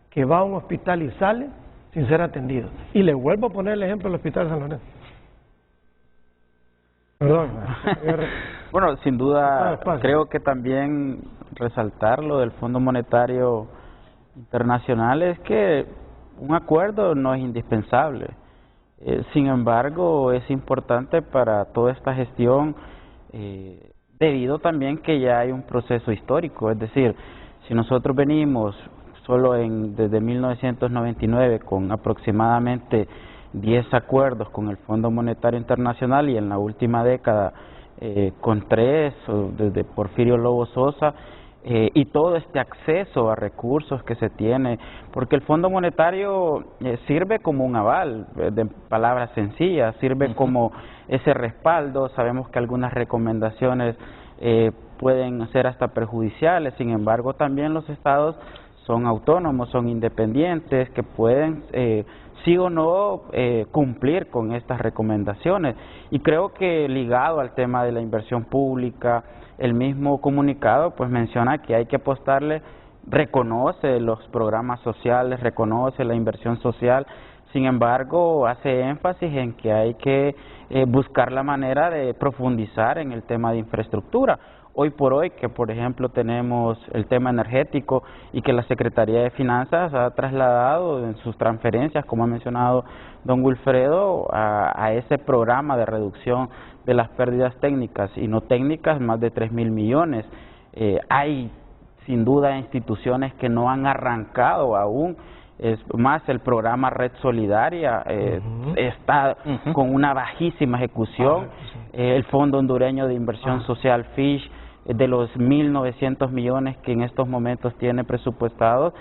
que va a un hospital y sale sin ser atendido. Y le vuelvo a poner el ejemplo del Hospital San Lorenzo. Perdón. Bueno, sin duda, creo que también resaltar lo del Fondo Monetario Internacional es que un acuerdo no es indispensable. Sin embargo, es importante para toda esta gestión, debido también que ya hay un proceso histórico. Es decir, si nosotros venimos solo desde 1999 con aproximadamente 10 acuerdos con el Fondo Monetario Internacional y en la última década con 3, desde Porfirio Lobo Sosa, y todo este acceso a recursos que se tiene, porque el Fondo Monetario sirve como un aval, de palabras sencillas, sirve como ese respaldo. Sabemos que algunas recomendaciones pueden ser hasta perjudiciales, sin embargo también los estados son autónomos, son independientes, que pueden sí o no cumplir con estas recomendaciones. Y creo que ligado al tema de la inversión pública, el mismo comunicado pues menciona que hay que apostarle, reconoce los programas sociales, reconoce la inversión social, sin embargo hace énfasis en que hay que buscar la manera de profundizar en el tema de infraestructura. Hoy por hoy, que por ejemplo tenemos el tema energético y que la Secretaría de Finanzas ha trasladado en sus transferencias, como ha mencionado don Wilfredo, a ese programa de reducción de las pérdidas técnicas y no técnicas, más de 3.000 millones. Hay sin duda instituciones que no han arrancado aún. Es más, el programa Red Solidaria está con una bajísima ejecución. El Fondo Hondureño de Inversión Social, FISH, de los 1.900 millones que en estos momentos tiene presupuestados,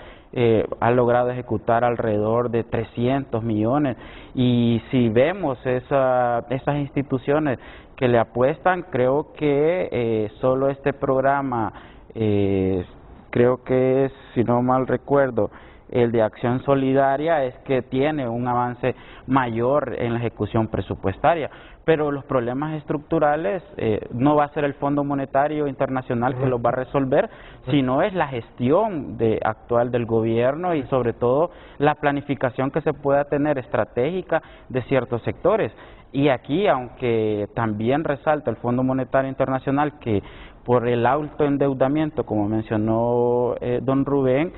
ha logrado ejecutar alrededor de 300 millones. Y si vemos esas instituciones que le apuestan, creo que solo este programa, creo que es, si no mal recuerdo, el de Acción Solidaria, es que tiene un avance mayor en la ejecución presupuestaria. Pero los problemas estructurales no va a ser el Fondo Monetario Internacional que los va a resolver, sino es la gestión actual del gobierno y sobre todo la planificación que se pueda tener estratégica de ciertos sectores. Y aquí, aunque también resalta el Fondo Monetario Internacional que por el alto endeudamiento, como mencionó don Rubén,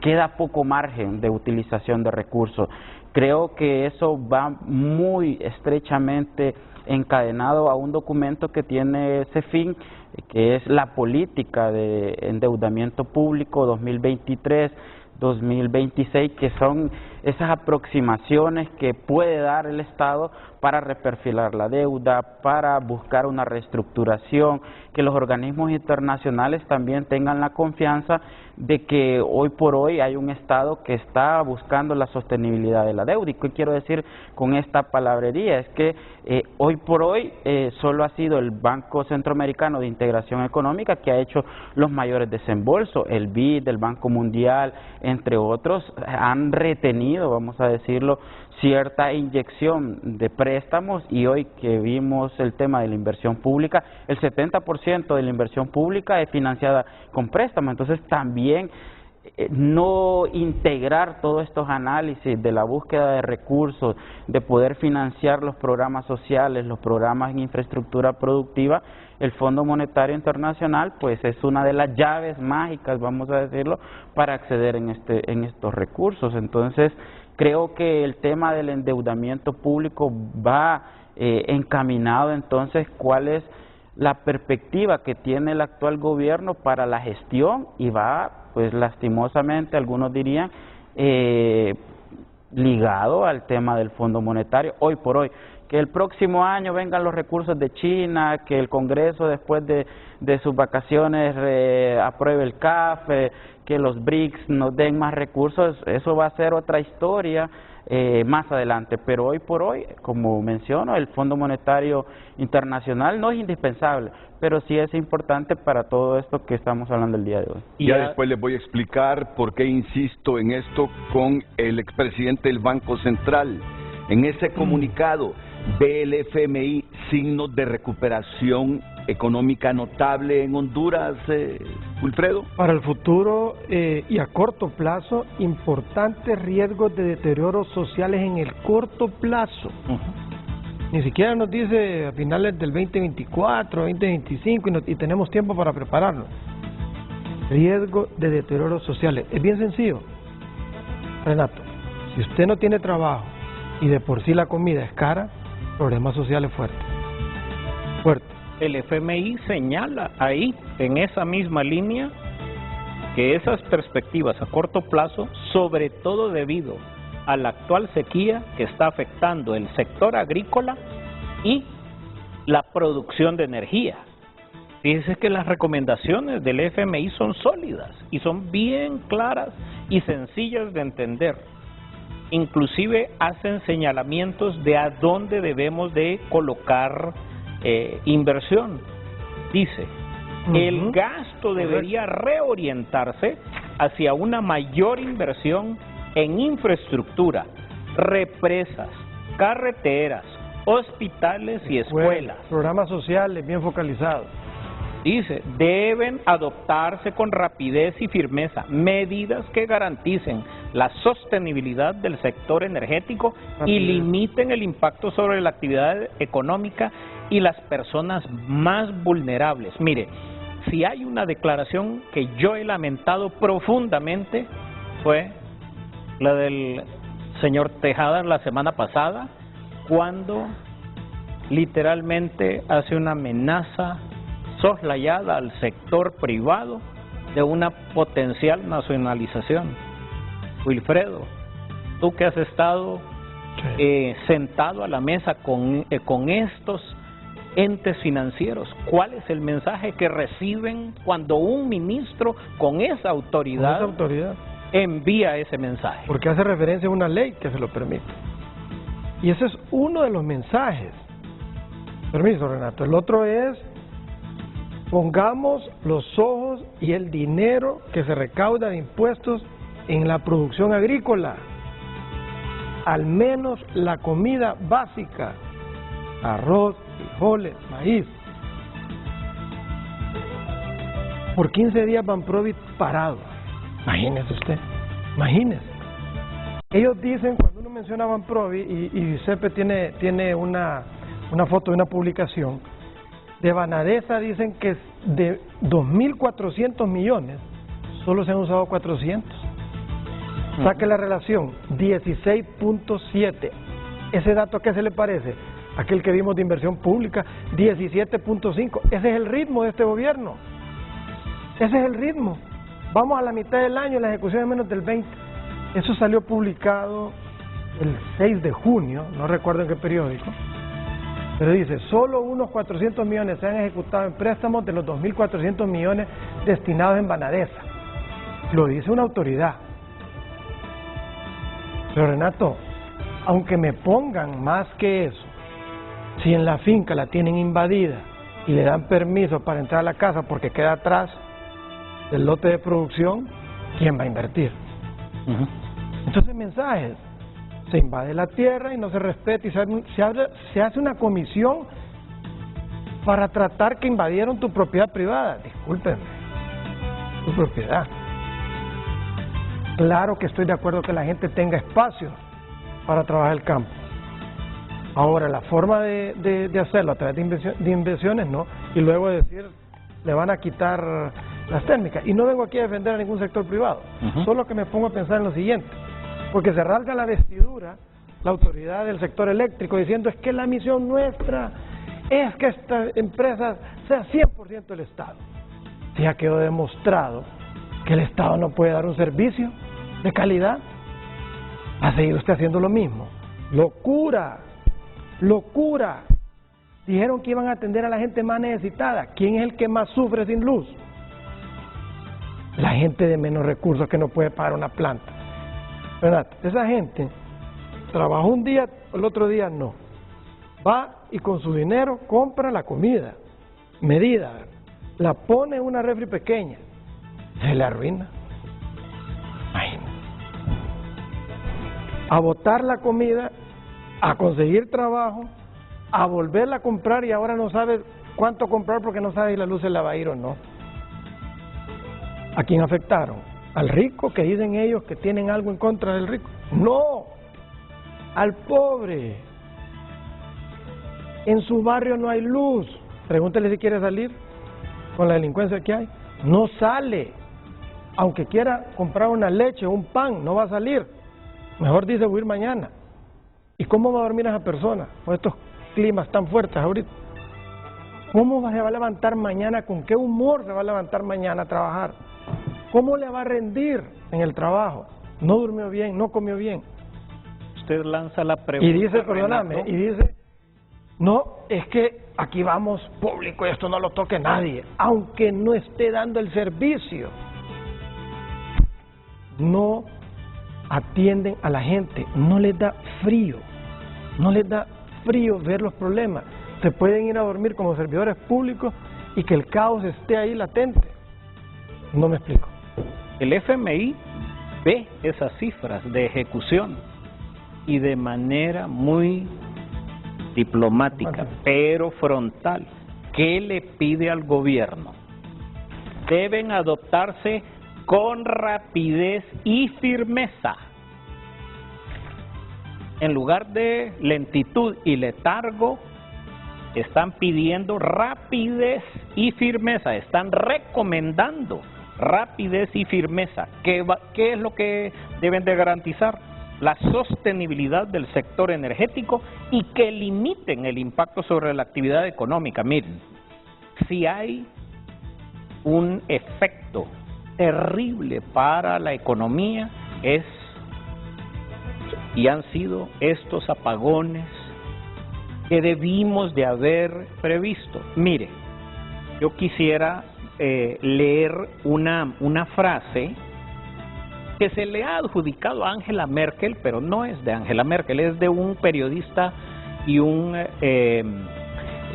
queda poco margen de utilización de recursos. Creo que eso va muy estrechamente encadenado a un documento que tiene ese fin, que es la política de endeudamiento público 2023-2026, que son esas aproximaciones que puede dar el Estado para reperfilar la deuda, para buscar una reestructuración, que los organismos internacionales también tengan la confianza de que hoy por hoy hay un Estado que está buscando la sostenibilidad de la deuda. ¿Y qué quiero decir con esta palabrería? Es que hoy por hoy solo ha sido el Banco Centroamericano de Integración Económica que ha hecho los mayores desembolsos. El BID, el Banco Mundial, entre otros, han retenido, vamos a decirlo, cierta inyección de préstamos, y hoy que vimos el tema de la inversión pública, el 70% de la inversión pública es financiada con préstamos. Entonces también no integrar todos estos análisis de la búsqueda de recursos, de poder financiar los programas sociales, los programas en infraestructura productiva, el Fondo Monetario Internacional pues es una de las llaves mágicas, vamos a decirlo, para acceder en estos recursos. Entonces creo que el tema del endeudamiento público va encaminado entonces cuál es la perspectiva que tiene el actual gobierno para la gestión, y va, pues lastimosamente, algunos dirían, ligado al tema del Fondo Monetario. Hoy por hoy, que el próximo año vengan los recursos de China, que el Congreso después de sus vacaciones apruebe el CAF, que los BRICS nos den más recursos, eso va a ser otra historia más adelante. Pero hoy por hoy, como menciono, el Fondo Monetario Internacional no es indispensable, pero sí es importante para todo esto que estamos hablando el día de hoy. Y ya después les voy a explicar por qué insisto en esto con el expresidente del Banco Central. En ese comunicado del FMI, signos de recuperación económica notable en Honduras, Wilfredo. Para el futuro y a corto plazo, importantes riesgos de deterioro sociales en el corto plazo. Ni siquiera nos dice a finales del 2024, 2025 y tenemos tiempo para prepararnos. Riesgo de deterioro sociales. Es bien sencillo, Renato. Si usted no tiene trabajo y de por sí la comida es cara, problemas sociales fuertes. El FMI señala ahí, en esa misma línea, que esas perspectivas a corto plazo, sobre todo debido a la actual sequía que está afectando el sector agrícola y la producción de energía. Fíjense que las recomendaciones del FMI son sólidas y son bien claras y sencillas de entender. Inclusive hacen señalamientos de a dónde debemos de colocar inversión. Dice, el gasto debería reorientarse hacia una mayor inversión en infraestructura, represas, carreteras, hospitales y escuelas. Programas sociales bien focalizados. Dice, deben adoptarse con rapidez y firmeza medidas que garanticen la sostenibilidad del sector energético y limiten el impacto sobre la actividad económica y las personas más vulnerables. Mire, si hay una declaración que yo he lamentado profundamente, fue la del señor Tejada la semana pasada, cuando literalmente hace una amenaza soslayada al sector privado de una potencial nacionalización. Wilfredo, tú que has estado sentado a la mesa con estos entes financieros, ¿cuál es el mensaje que reciben cuando un ministro con esa autoridad envía ese mensaje? Porque hace referencia a una ley que se lo permite. Y ese es uno de los mensajes. Permiso, Renato. El otro es: pongamos los ojos y el dinero que se recauda de impuestos en la producción agrícola. Al menos la comida básica: arroz, frijoles, maíz. Por 15 días Banprovit parado. Imagínese usted, imagínese. Ellos dicen, cuando uno menciona Banprovit, y Giuseppe tiene una foto de una publicación, de Banadesa dicen que de 2.400 millones, solo se han usado 400. Saque la relación, 16.7. ¿Ese dato a qué se le parece? Aquel que vimos de inversión pública, 17.5. Ese es el ritmo de este gobierno. Ese es el ritmo. Vamos a la mitad del año y la ejecución es menos del 20%. Eso salió publicado el 6 de junio, no recuerdo en qué periódico. Pero dice, solo unos 400 millones se han ejecutado en préstamos de los 2.400 millones destinados en Banadesa. Lo dice una autoridad. Pero Renato, aunque me pongan más que eso, si en la finca la tienen invadida y le dan permiso para entrar a la casa porque queda atrás del lote de producción, ¿quién va a invertir? Entonces, mensajes: se invade la tierra y no se respeta, y se hace una comisión para tratar que invadieron tu propiedad privada. Discúlpenme, tu propiedad. Claro que estoy de acuerdo que la gente tenga espacio para trabajar el campo. Ahora, la forma de hacerlo a través de inversiones, no, y luego decir, le van a quitar las térmicas. Y no vengo aquí a defender a ningún sector privado, solo que me pongo a pensar en lo siguiente. Porque se rasga la vestidura la autoridad del sector eléctrico diciendo: es que la misión nuestra es que esta empresa sea 100% del Estado. Ya quedó demostrado que el Estado no puede dar un servicio de calidad. ¿Va a seguir usted haciendo lo mismo? ¡Locura! Locura. Dijeron que iban a atender a la gente más necesitada. ¿Quién es el que más sufre sin luz? La gente de menos recursos que no puede pagar una planta. Renato, esa gente trabajó un día, el otro día no. Va y con su dinero compra la comida, medida, la pone en una refri pequeña, se le arruina. Ay. A botar la comida, a conseguir trabajo, a volverla a comprar y ahora no sabe cuánto comprar porque no sabe si la luz se la va a ir o no. ¿A quién afectaron? ¿Al rico que dicen ellos que tienen algo en contra del rico? No, al pobre. En su barrio no hay luz. Pregúntele si quiere salir con la delincuencia que hay. No sale. Aunque quiera comprar una leche o un pan, no va a salir. Mejor dice voy a ir mañana. ¿Y cómo va a dormir esa persona con estos climas tan fuertes ahorita? ¿Cómo se va a levantar mañana? ¿Con qué humor se va a levantar mañana a trabajar? ¿Cómo le va a rendir en el trabajo? No durmió bien, no comió bien. Usted lanza la pregunta. Y dice, perdóname, y dice, no, es que aquí vamos público y esto no lo toque nadie, aunque no esté dando el servicio. No atienden a la gente, no les da frío, ver los problemas. Se pueden ir a dormir como servidores públicos y que el caos esté ahí latente. No me explico. El FMI ve esas cifras de ejecución y de manera muy diplomática, pero frontal, ¿qué le pide al gobierno? Deben adoptarse con rapidez y firmeza. En lugar de lentitud y letargo, están pidiendo rapidez y firmeza, están recomendando rapidez y firmeza. ¿Qué es lo que deben de garantizar? La sostenibilidad del sector energético y que limiten el impacto sobre la actividad económica. Miren, si hay un efecto terrible para la economía y han sido estos apagones que debimos de haber previsto. Mire, yo quisiera leer una frase que se le ha adjudicado a Angela Merkel, pero no es de Angela Merkel, es de un periodista y un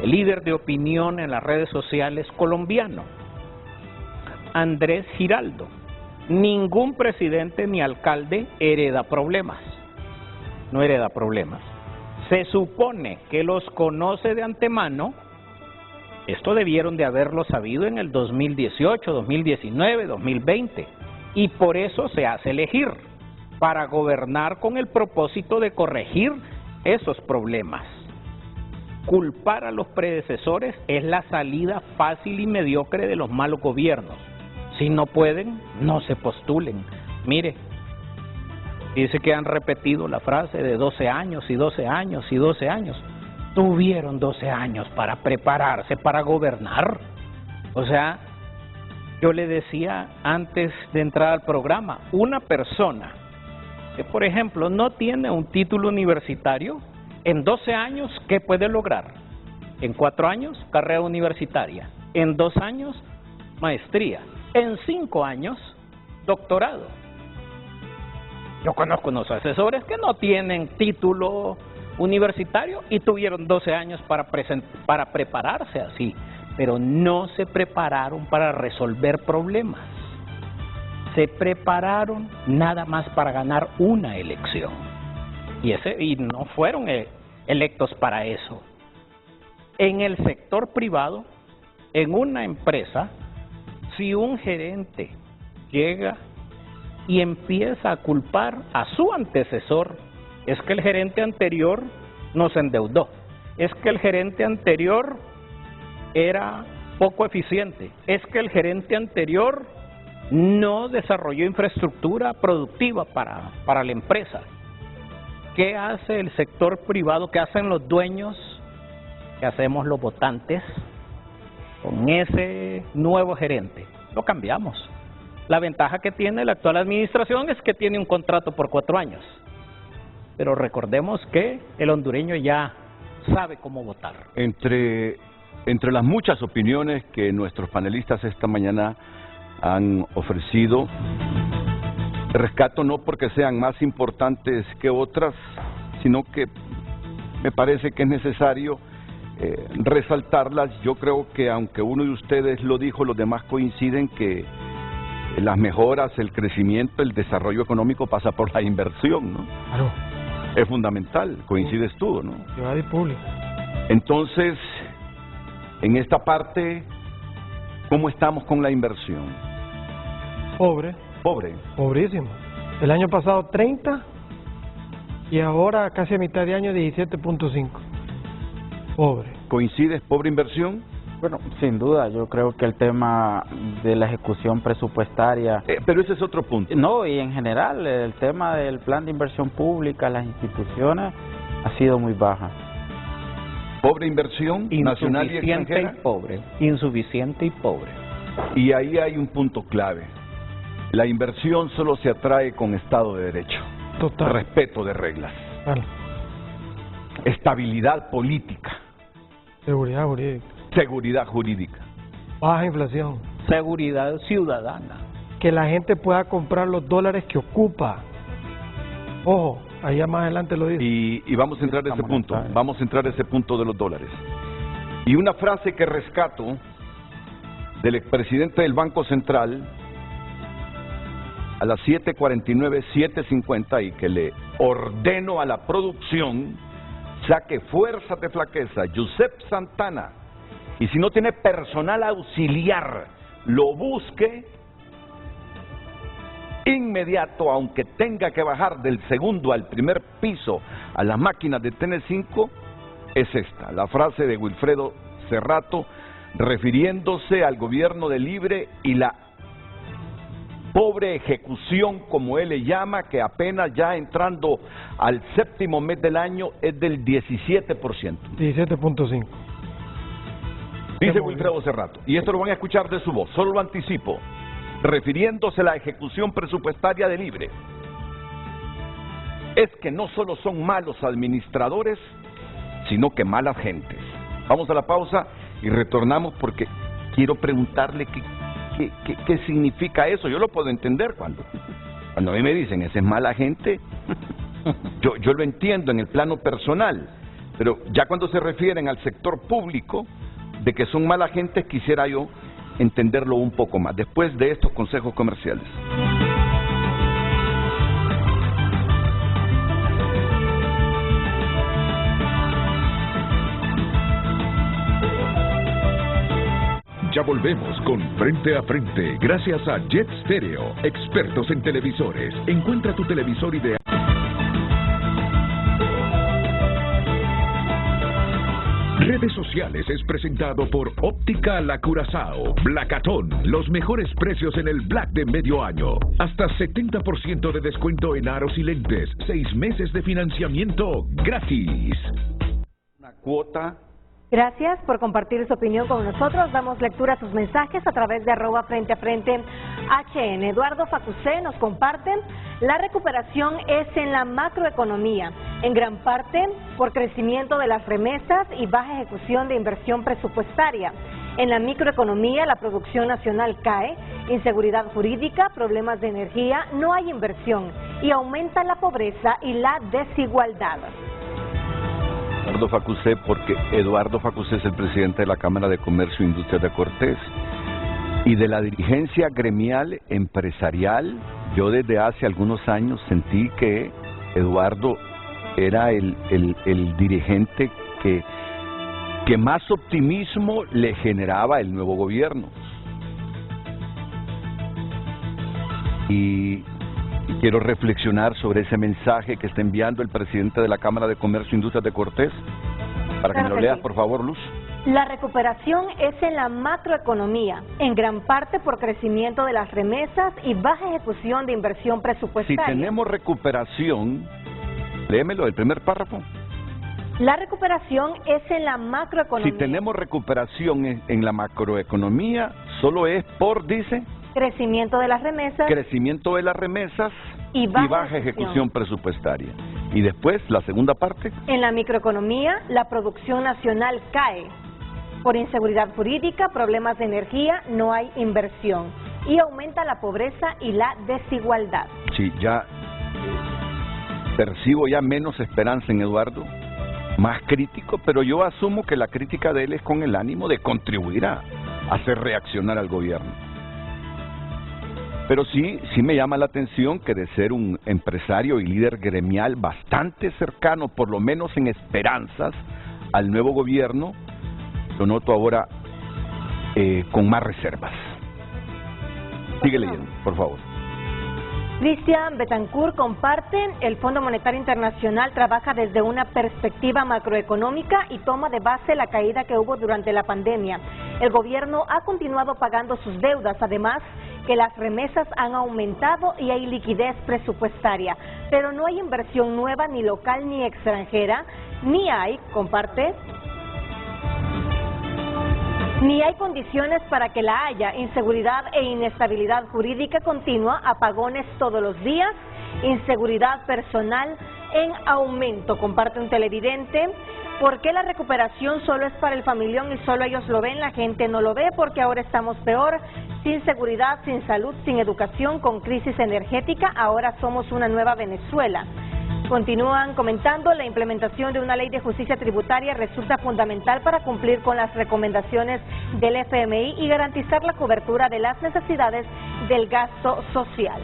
líder de opinión en las redes sociales colombiano, Andrés Giraldo. Ningún presidente ni alcalde hereda problemas, no hereda problemas. Se supone que los conoce de antemano. Esto debieron de haberlo sabido en el 2018, 2019, 2020. Y por eso se hace elegir, para gobernar con el propósito de corregir esos problemas. Culpar a los predecesores es la salida fácil y mediocre de los malos gobiernos. Si no pueden, no se postulen. Mire, dice que han repetido la frase de 12 años y 12 años y 12 años. Tuvieron 12 años para prepararse para gobernar. O sea, yo le decía antes de entrar al programa, una persona que, por ejemplo, no tiene un título universitario, en 12 años, ¿qué puede lograr? En 4 años, carrera universitaria. En 2 años, maestría. En 5 años, doctorado. Yo conozco unos asesores que no tienen título universitario y tuvieron 12 años para prepararse así, pero no se prepararon para resolver problemas. Se prepararon nada más para ganar una elección. Y no fueron electos para eso. En el sector privado, en una empresa, si un gerente llega y empieza a culpar a su antecesor, es que el gerente anterior nos endeudó, es que el gerente anterior era poco eficiente, es que el gerente anterior no desarrolló infraestructura productiva para la empresa. ¿Qué hace el sector privado? ¿Qué hacen los dueños? ¿Qué hacemos los votantes con ese nuevo gerente? Lo cambiamos. La ventaja que tiene la actual administración es que tiene un contrato por 4 años. Pero recordemos que el hondureño ya sabe cómo votar. Entre las muchas opiniones que nuestros panelistas esta mañana han ofrecido, rescato no porque sean más importantes que otras, sino que me parece que es necesario resaltarlas. Yo creo que aunque uno de ustedes lo dijo, los demás coinciden que las mejoras, el crecimiento, el desarrollo económico pasa por la inversión, ¿no? Claro. Es fundamental, coincides tú, ¿no? Privada y pública. Entonces, en esta parte, ¿cómo estamos con la inversión? Pobre. Pobre. Pobrísimo. El año pasado 30 y ahora casi a mitad de año 17.5. Pobre. ¿Coincides, pobre inversión? Bueno, sin duda, yo creo que el tema de la ejecución presupuestaria... Pero ese es otro punto. No, y en general, el tema del plan de inversión pública, las instituciones, ha sido muy baja. Pobre inversión nacional y extranjera. Y pobre. Insuficiente y pobre. Y ahí hay un punto clave. La inversión solo se atrae con Estado de Derecho. Total. Respeto de reglas. Claro. Estabilidad política. Seguridad jurídica. Seguridad jurídica. Baja inflación. Seguridad ciudadana. Que la gente pueda comprar los dólares que ocupa. Ojo, allá más adelante lo dice. Y vamos a entrar a ese punto. Vamos a entrar a ese punto de los dólares. Y una frase que rescato del expresidente del Banco Central a las 7:49, 7:50, y que le ordeno a la producción: saque fuerzas de flaqueza, Josep Santana, y si no tiene personal auxiliar, lo busque inmediato, aunque tenga que bajar del segundo al primer piso a las máquinas de TN5. Es esta, la frase de Wilfredo Cerrato, refiriéndose al gobierno de Libre y la pobre ejecución, como él le llama, que apenas ya entrando al séptimo mes del año es del 17%. 17.5. Dice Wilfredo Cerrato, y esto lo van a escuchar de su voz, solo lo anticipo, refiriéndose a la ejecución presupuestaria de Libre. Es que no solo son malos administradores, sino que malas gentes. Vamos a la pausa y retornamos porque quiero preguntarle qué significa eso. Yo lo puedo entender cuando a mí me dicen, esa es mala gente, yo lo entiendo en el plano personal, pero ya cuando se refieren al sector público, de que son mala gente, quisiera yo entenderlo un poco más, después de estos consejos comerciales. Ya volvemos con Frente a Frente, gracias a Jet Stereo, expertos en televisores. Encuentra tu televisor ideal. Redes Sociales es presentado por Óptica La Curazao, Blacatón, los mejores precios en el Black de medio año. Hasta 70% de descuento en aros y lentes, 6 meses de financiamiento gratis. Una cuota. Gracias por compartir su opinión con nosotros. Damos lectura a sus mensajes a través de @Frente a Frente HN. Eduardo Facusé nos comparten: la recuperación es en la macroeconomía, en gran parte por crecimiento de las remesas y baja ejecución de inversión presupuestaria. En la microeconomía, la producción nacional cae, inseguridad jurídica, problemas de energía, no hay inversión y aumenta la pobreza y la desigualdad. Eduardo Facusé, porque Eduardo Facusé es el presidente de la Cámara de Comercio e Industria de Cortés. Y de la dirigencia gremial empresarial, yo desde hace algunos años sentí que Eduardo era el dirigente que más optimismo le generaba el nuevo gobierno. Y quiero reflexionar sobre ese mensaje que está enviando el presidente de la Cámara de Comercio e Industria de Cortés. Para que me lo leas, por favor, Luz. La recuperación es en la macroeconomía, en gran parte por crecimiento de las remesas y baja ejecución de inversión presupuestaria. Si tenemos recuperación, léemelo, el primer párrafo. La recuperación es en la macroeconomía. Si tenemos recuperación en la macroeconomía, solo es por, dice, crecimiento de las remesas. Crecimiento de las remesas. y baja ejecución presupuestaria. Y después, la segunda parte. En la microeconomía, la producción nacional cae. Por inseguridad jurídica, problemas de energía, no hay inversión. Y aumenta la pobreza y la desigualdad. Sí, ya percibo ya menos esperanza en Eduardo, más crítico, pero yo asumo que la crítica de él es con el ánimo de contribuir a hacer reaccionar al gobierno. Pero sí me llama la atención que de ser un empresario y líder gremial bastante cercano, por lo menos en esperanzas, al nuevo gobierno, lo noto ahora con más reservas. Sigue leyendo, por favor. Cristian Betancourt comparte, el Fondo Monetario Internacional trabaja desde una perspectiva macroeconómica y toma de base la caída que hubo durante la pandemia. El gobierno ha continuado pagando sus deudas, además que las remesas han aumentado y hay liquidez presupuestaria, pero no hay inversión nueva ni local ni extranjera, ni hay condiciones para que la haya. Inseguridad e inestabilidad jurídica continua, apagones todos los días, inseguridad personal en aumento. Comparte un televidente. ¿Por qué la recuperación solo es para el familión y solo ellos lo ven? La gente no lo ve porque ahora estamos peor, sin seguridad, sin salud, sin educación, con crisis energética. Ahora somos una nueva Venezuela. Continúan comentando, la implementación de una ley de justicia tributaria resulta fundamental para cumplir con las recomendaciones del FMI y garantizar la cobertura de las necesidades del gasto social.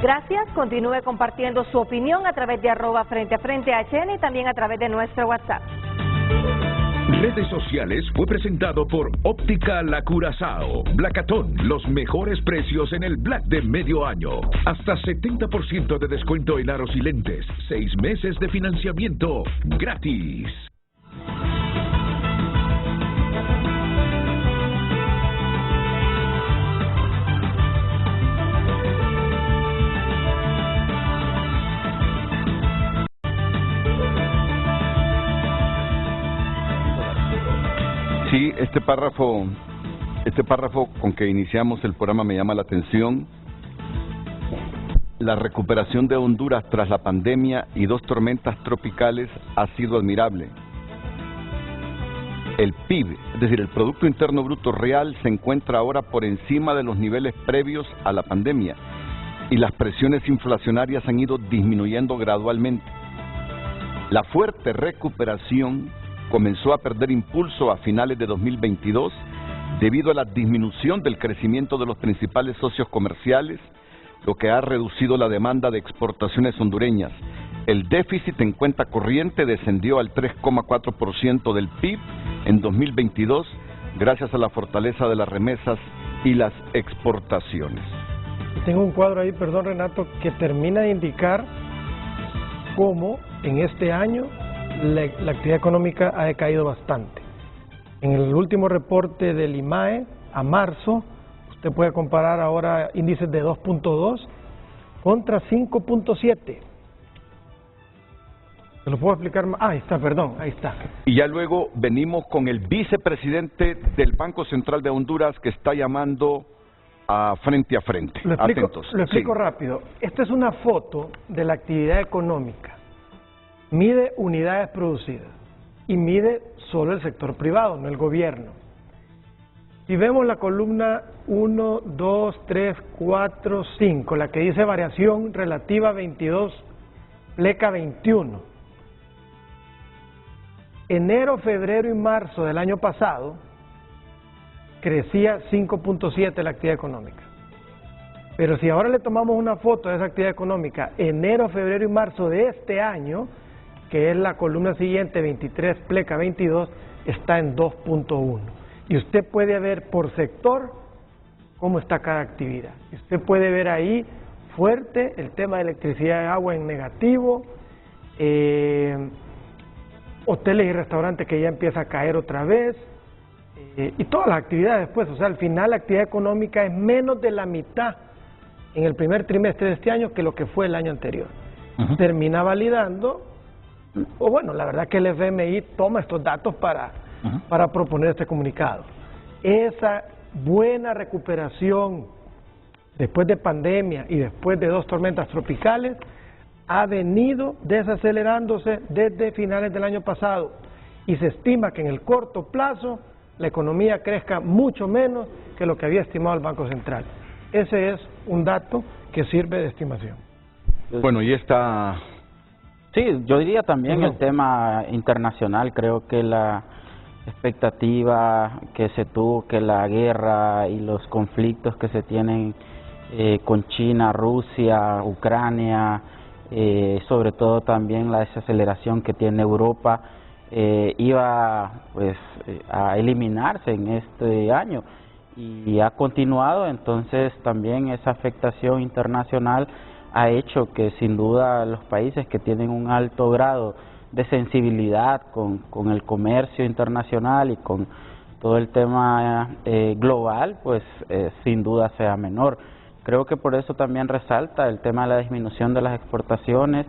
Gracias, continúe compartiendo su opinión a través de @FrenteAFrente HN y también a través de nuestro WhatsApp. Redes sociales fue presentado por Óptica La Curazao. Blacatón, los mejores precios en el Black de medio año. Hasta 70% de descuento en aros y lentes. 6 meses de financiamiento gratis. Sí, este párrafo con que iniciamos el programa me llama la atención. La recuperación de Honduras tras la pandemia y 2 tormentas tropicales ha sido admirable. El PIB, es decir, el Producto Interno Bruto Real, se encuentra ahora por encima de los niveles previos a la pandemia y las presiones inflacionarias han ido disminuyendo gradualmente. La fuerte recuperación comenzó a perder impulso a finales de 2022 debido a la disminución del crecimiento de los principales socios comerciales, lo que ha reducido la demanda de exportaciones hondureñas. El déficit en cuenta corriente descendió al 3,4% del PIB en 2022 gracias a la fortaleza de las remesas y las exportaciones. Tengo un cuadro ahí, perdón Renato, que termina de indicar cómo en este año la actividad económica ha decaído bastante. En el último reporte del IMAE, a marzo, usted puede comparar ahora índices de 2.2 contra 5.7. ¿Se lo puedo explicar más? Ahí está, perdón, ahí está. Y ya luego venimos con el vicepresidente del Banco Central de Honduras que está llamando a frente. Lo explico, Atentos. Lo explico rápido. Esta es una foto de la actividad económica. Mide unidades producidas y mide solo el sector privado, no el gobierno. Si vemos la columna 1, 2, 3, 4, 5, la que dice variación relativa 22, pleca 21. Enero, febrero y marzo del año pasado crecía 5.7 la actividad económica. Pero si ahora le tomamos una foto de esa actividad económica, enero, febrero y marzo de este año, que es la columna siguiente, 23, pleca 22, está en 2.1. Y usted puede ver por sector cómo está cada actividad. Usted puede ver ahí fuerte el tema de electricidad y agua en negativo, hoteles y restaurantes que ya empieza a caer otra vez, y todas las actividades después. O sea, al final la actividad económica es menos de la mitad en el primer trimestre de este año que lo que fue el año anterior. Termina validando, o bueno, la verdad que el FMI toma estos datos para proponer este comunicado. Esa buena recuperación después de pandemia y después de 2 tormentas tropicales, ha venido desacelerándose desde finales del año pasado y se estima que en el corto plazo la economía crezca mucho menos que lo que había estimado el Banco Central. Ese es un dato que sirve de estimación. Bueno, y esta... Sí, yo diría también el tema internacional. Creo que la expectativa que se tuvo, que la guerra y los conflictos que se tienen con China, Rusia, Ucrania, sobre todo también la desaceleración que tiene Europa, iba pues a eliminarse en este año y ha continuado. Entonces también esa afectación internacional ha hecho que sin duda los países que tienen un alto grado de sensibilidad con el comercio internacional y con todo el tema global, pues sin duda sea menor. Creo que por eso también resalta el tema de la disminución de las exportaciones.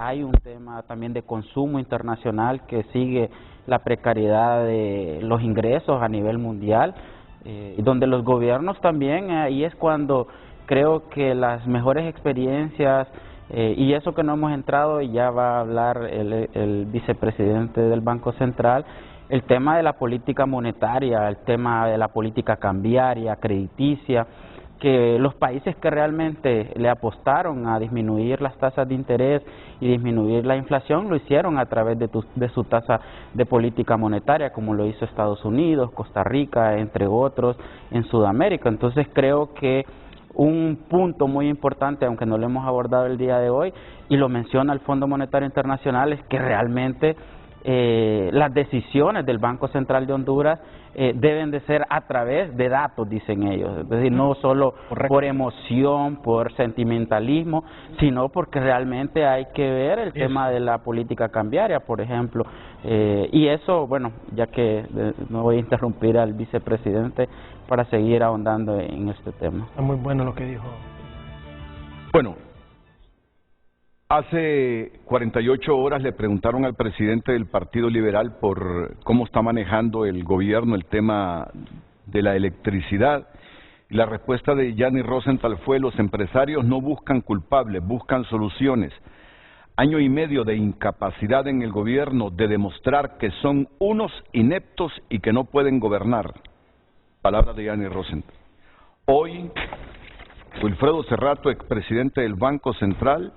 Hay un tema también de consumo internacional que sigue la precariedad de los ingresos a nivel mundial, donde los gobiernos también, ahí es cuando creo que las mejores experiencias, y eso que no hemos entrado y ya va a hablar el vicepresidente del Banco Central, el tema de la política monetaria, el tema de la política cambiaria, crediticia, que los países que realmente le apostaron a disminuir las tasas de interés y disminuir la inflación lo hicieron a través de su tasa de política monetaria, como lo hizo Estados Unidos, Costa Rica, entre otros, en Sudamérica. Entonces creo que un punto muy importante, aunque no lo hemos abordado el día de hoy, y lo menciona el Fondo Monetario Internacional, es que realmente las decisiones del Banco Central de Honduras deben de ser a través de datos, dicen ellos, es decir, no solo por emoción, por sentimentalismo, sino porque realmente hay que ver el tema de la política cambiaria, por ejemplo, y eso, bueno, ya que no voy a interrumpir al vicepresidente para seguir ahondando en este tema. Está muy bueno lo que dijo. Bueno, hace 48 horas le preguntaron al presidente del Partido Liberal por cómo está manejando el gobierno el tema de la electricidad. Y la respuesta de Yanni Rosenthal fue: los empresarios no buscan culpables, buscan soluciones. Año y medio de incapacidad en el gobierno de demostrar que son unos ineptos y que no pueden gobernar. Palabras de Yanni Rosenthal. Hoy, Wilfredo Cerrato, expresidente del Banco Central,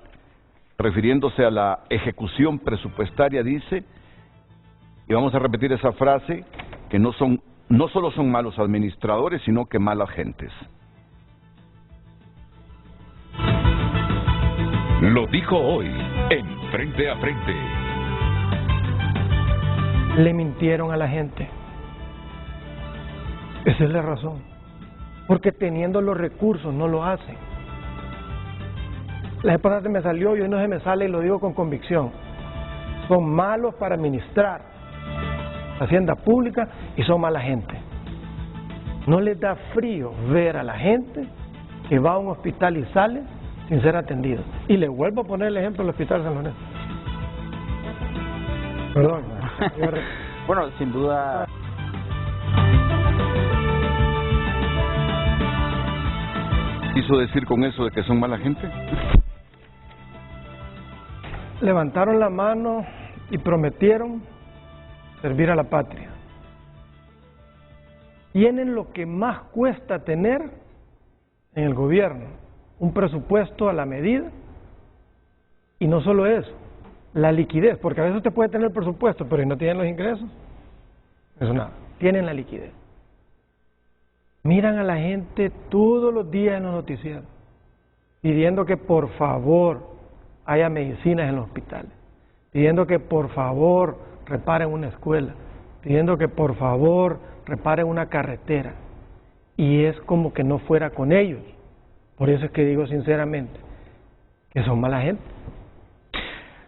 refiriéndose a la ejecución presupuestaria, dice, y vamos a repetir esa frase, que no solo son malos administradores, sino que malas gentes. Lo dijo hoy en Frente a Frente. Le mintieron a la gente. Esa es la razón. Porque teniendo los recursos no lo hacen. La vez pasada se me salió y hoy no se me sale y lo digo con convicción. Son malos para administrar la hacienda pública y son mala gente. No les da frío ver a la gente que va a un hospital y sale sin ser atendido. Y le vuelvo a poner el ejemplo del Hospital San Lorenzo. Perdón. Bueno, sin duda. ¿Quiso decir con eso de que son mala gente? Levantaron la mano y prometieron servir a la patria. Tienen lo que más cuesta tener en el gobierno, un presupuesto a la medida, y no solo eso, la liquidez, porque a veces usted puede tener el presupuesto, pero si no tienen los ingresos, eso nada, tienen la liquidez. Miran a la gente todos los días en los noticieros, pidiendo que por favor haya medicinas en los hospitales, pidiendo que por favor reparen una escuela, pidiendo que por favor reparen una carretera, y es como que no fuera con ellos. Por eso es que digo sinceramente que son mala gente,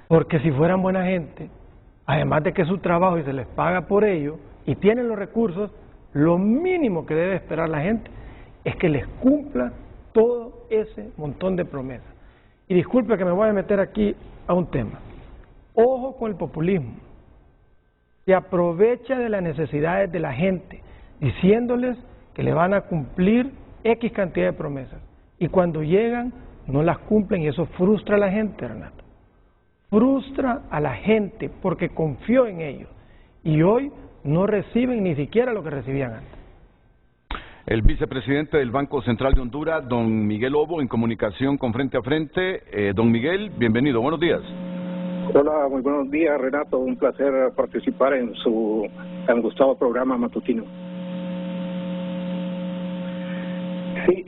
porque si fueran buena gente, además de que es su trabajo y se les paga por ello y tienen los recursos, lo mínimo que debe esperar la gente es que les cumpla todo ese montón de promesas. Y disculpe que me voy a meter aquí a un tema. Ojo con el populismo. Se aprovecha de las necesidades de la gente, diciéndoles que le van a cumplir X cantidad de promesas. Y cuando llegan, no las cumplen y eso frustra a la gente, Renato. Frustra a la gente porque confió en ellos y hoy no reciben ni siquiera lo que recibían antes. El vicepresidente del Banco Central de Honduras, don Miguel Lobo, en comunicación con Frente a Frente. Don Miguel, bienvenido, buenos días. Hola, muy buenos días, Renato. Un placer participar en su tan gustado programa matutino. Sí,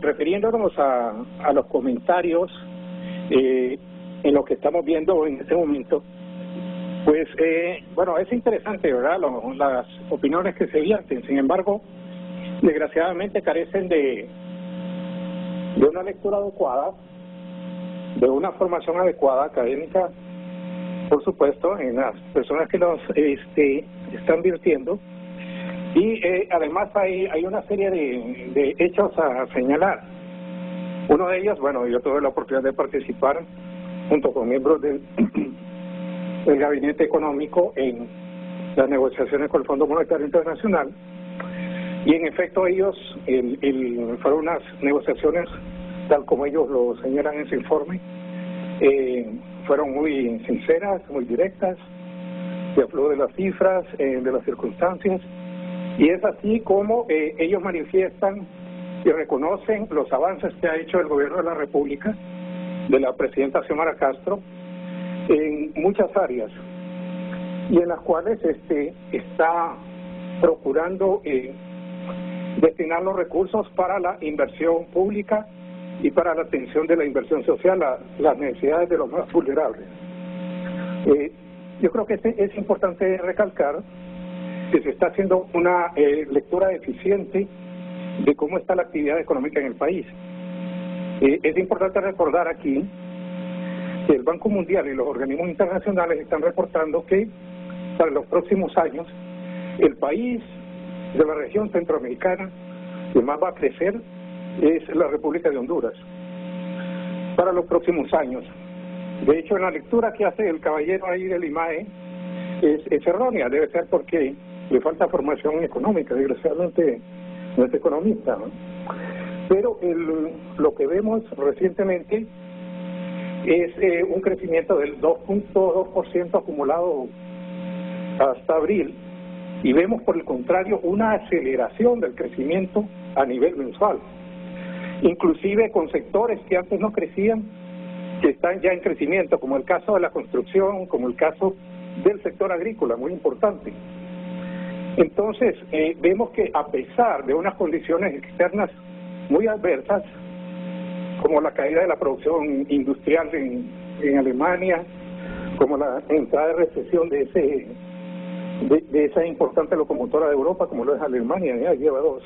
refiriéndonos a los comentarios en lo que estamos viendo en este momento, pues, bueno, es interesante, ¿verdad?, las opiniones que se vierten. Sin embargo, desgraciadamente carecen de una lectura adecuada, de una formación adecuada académica, por supuesto, en las personas que nos están virtiendo. Y además hay una serie de hechos a señalar. Uno de ellos, bueno, yo tuve la oportunidad de participar junto con miembros del Gabinete Económico en las negociaciones con el Fondo Monetario Internacional, y en efecto ellos fueron unas negociaciones tal como ellos lo señalan en ese informe, fueron muy sinceras, muy directas, se habló de las cifras, de las circunstancias, y es así como ellos manifiestan y reconocen los avances que ha hecho el gobierno de la República, de la presidenta Xiomara Castro, en muchas áreas, y en las cuales está procurando destinar los recursos para la inversión pública y para la atención de la inversión social a las necesidades de los más vulnerables. Yo creo que es importante recalcar que se está haciendo una lectura eficiente de cómo está la actividad económica en el país. Es importante recordar aquí que el Banco Mundial y los organismos internacionales están reportando que para los próximos años el país de la región centroamericana que más va a crecer es la República de Honduras para los próximos años. De hecho, en la lectura que hace el caballero ahí del IMAE es errónea, debe ser porque le falta formación económica, desgraciadamente no es economista, ¿no? Pero lo que vemos recientemente es un crecimiento del 2.2% acumulado hasta abril, y vemos por el contrario una aceleración del crecimiento a nivel mensual, inclusive con sectores que antes no crecían, que están ya en crecimiento, como el caso de la construcción, como el caso del sector agrícola, muy importante. Entonces, vemos que a pesar de unas condiciones externas muy adversas, como la caída de la producción industrial en Alemania, como la entrada de recesión de esa importante locomotora de Europa, como lo es Alemania, ya lleva 2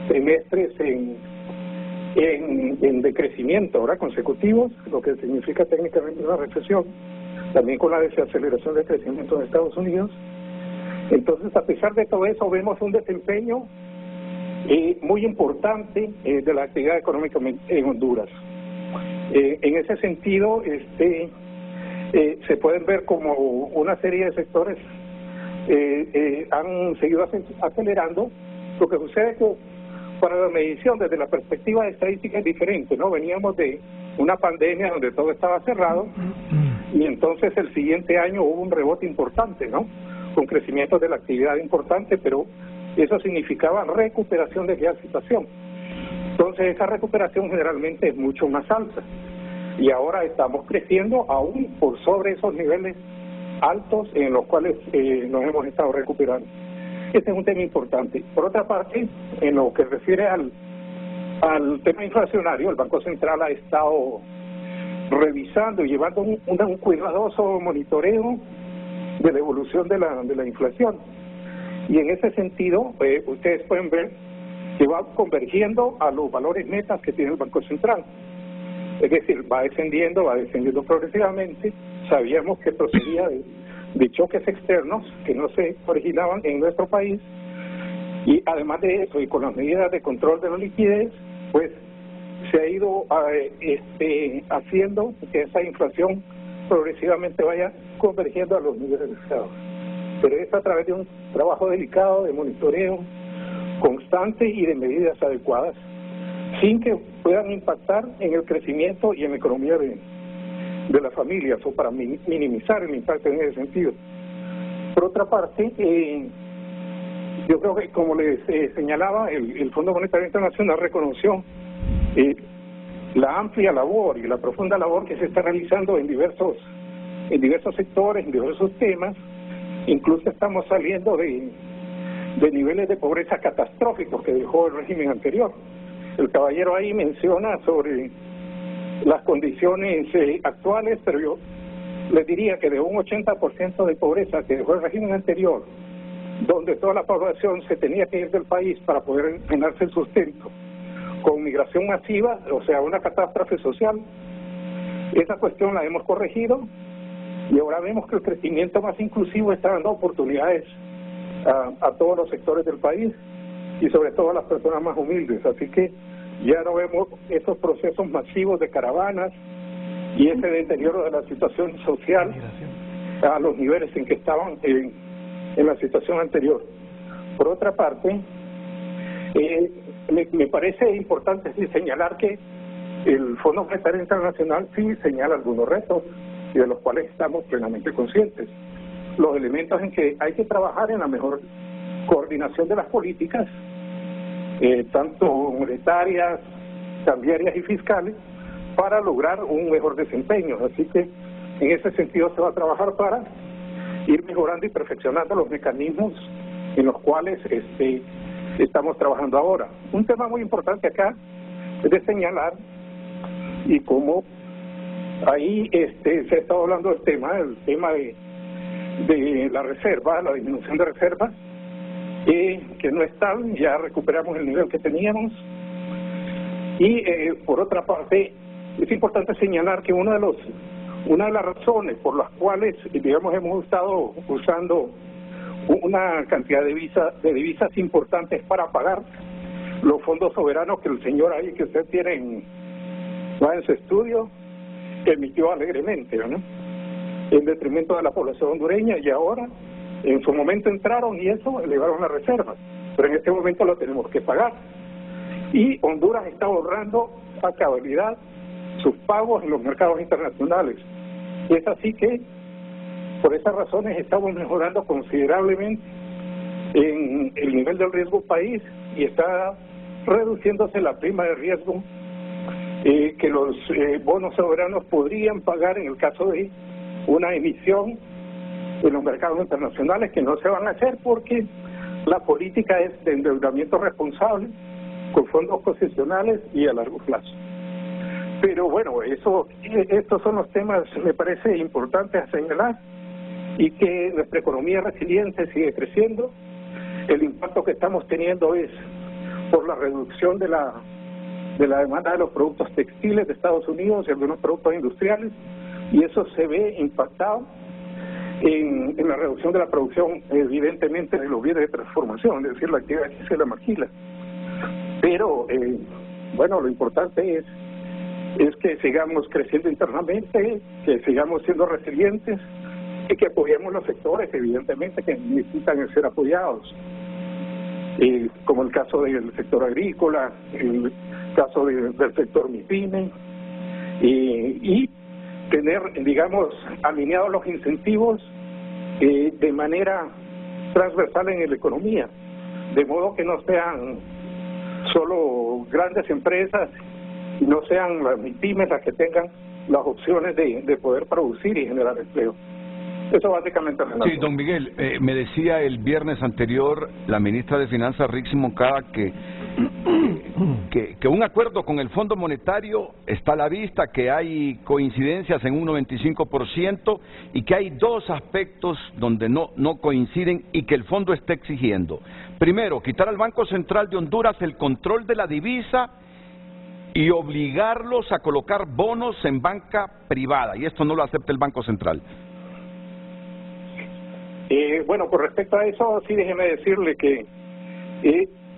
trimestres en decrecimiento, ahora consecutivos, lo que significa técnicamente una recesión, también con la desaceleración del crecimiento en Estados Unidos. Entonces, a pesar de todo eso, vemos un desempeño muy importante de la actividad económica en Honduras. En ese sentido, se pueden ver como una serie de sectores han seguido acelerando. Lo que sucede es que para la medición desde la perspectiva de estadística es diferente, ¿no? Veníamos de una pandemia donde todo estaba cerrado y entonces el siguiente año hubo un rebote importante, ¿no? Con crecimiento de la actividad importante, pero eso significaba recuperación de la situación. Entonces esa recuperación generalmente es mucho más alta y ahora estamos creciendo aún por sobre esos niveles altos en los cuales nos hemos estado recuperando. Este es un tema importante. Por otra parte, en lo que refiere al tema inflacionario, el Banco Central ha estado revisando y llevando un cuidadoso monitoreo de la evolución de la inflación. Y en ese sentido, ustedes pueden ver que va convergiendo a los valores metas que tiene el Banco Central. Es decir, va descendiendo progresivamente. Sabíamos que procedía de choques externos que no se originaban en nuestro país, y además de eso, y con las medidas de control de la liquidez, pues se ha ido haciendo que esa inflación progresivamente vaya convergiendo a los niveles deseados. Pero es a través de un trabajo delicado de monitoreo constante y de medidas adecuadas sin que puedan impactar en el crecimiento y en la economía de las familias, o para minimizar el impacto en ese sentido. Por otra parte, yo creo que, como les señalaba, el Fondo Monetario Internacional reconoció la amplia labor y la profunda labor que se está realizando en diversos sectores, en diversos temas. Incluso estamos saliendo de niveles de pobreza catastróficos que dejó el régimen anterior. El caballero ahí menciona sobre las condiciones actuales, pero yo les diría que de un 80% de pobreza que dejó el régimen anterior, donde toda la población se tenía que ir del país para poder ganarse el sustento, con migración masiva, o sea, una catástrofe social, esa cuestión la hemos corregido y ahora vemos que el crecimiento más inclusivo está dando oportunidades a todos los sectores del país y sobre todo a las personas más humildes. Así que ya no vemos esos procesos masivos de caravanas y ese deterioro de la situación social a los niveles en que estaban en la situación anterior. Por otra parte, me parece importante señalar que el Fondo Monetario Internacional sí señala algunos retos y de los cuales estamos plenamente conscientes. Los elementos en que hay que trabajar en la mejor coordinación de las políticas, tanto monetarias, cambiarias y fiscales, para lograr un mejor desempeño. Así que en ese sentido se va a trabajar para ir mejorando y perfeccionando los mecanismos en los cuales estamos trabajando ahora. Un tema muy importante acá es de señalar, y como ahí se ha estado hablando del tema de la reserva, la disminución de reservas, que no están, ya recuperamos el nivel que teníamos. Y por otra parte, es importante señalar que una de las razones por las cuales, digamos, hemos estado usando una cantidad de divisas importantes para pagar los fondos soberanos que el señor ahí que usted tiene en su estudio emitió alegremente, ¿no?, en detrimento de la población hondureña, y ahora en su momento entraron y eso elevaron las reservas, pero en este momento lo tenemos que pagar. Y Honduras está ahorrando a cabalidad sus pagos en los mercados internacionales. Y es así que, por esas razones, estamos mejorando considerablemente en el nivel del riesgo país y está reduciéndose la prima de riesgo que los bonos soberanos podrían pagar en el caso de una emisión en los mercados internacionales, que no se van a hacer porque la política es de endeudamiento responsable con fondos concesionales y a largo plazo. Pero bueno, estos son los temas, me parece, importantes a señalar, y que nuestra economía resiliente sigue creciendo. El impacto que estamos teniendo es por la reducción de la demanda de los productos textiles de Estados Unidos y algunos productos industriales, y eso se ve impactado en la reducción de la producción, evidentemente, de los bienes de transformación, es decir, la actividad que se la maquila. Pero, bueno, lo importante es que sigamos creciendo internamente, que sigamos siendo resilientes y que apoyemos los sectores, evidentemente, que necesitan ser apoyados, como el caso del sector agrícola, el caso del sector MIPYME, y tener, digamos, alineados los incentivos de manera transversal en la economía, de modo que no sean solo grandes empresas y no sean las MIPYMES las que tengan las opciones de poder producir y generar empleo. Eso básicamente es. Sí, don Miguel, me decía el viernes anterior la ministra de Finanzas, Rixi Moncada, que un acuerdo con el Fondo Monetario está a la vista, que hay coincidencias en un 95% y que hay dos aspectos donde no coinciden y que el Fondo está exigiendo. Primero, quitar al Banco Central de Honduras el control de la divisa y obligarlos a colocar bonos en banca privada, y esto no lo acepta el Banco Central. Bueno, con respecto a eso, sí, déjeme decirle que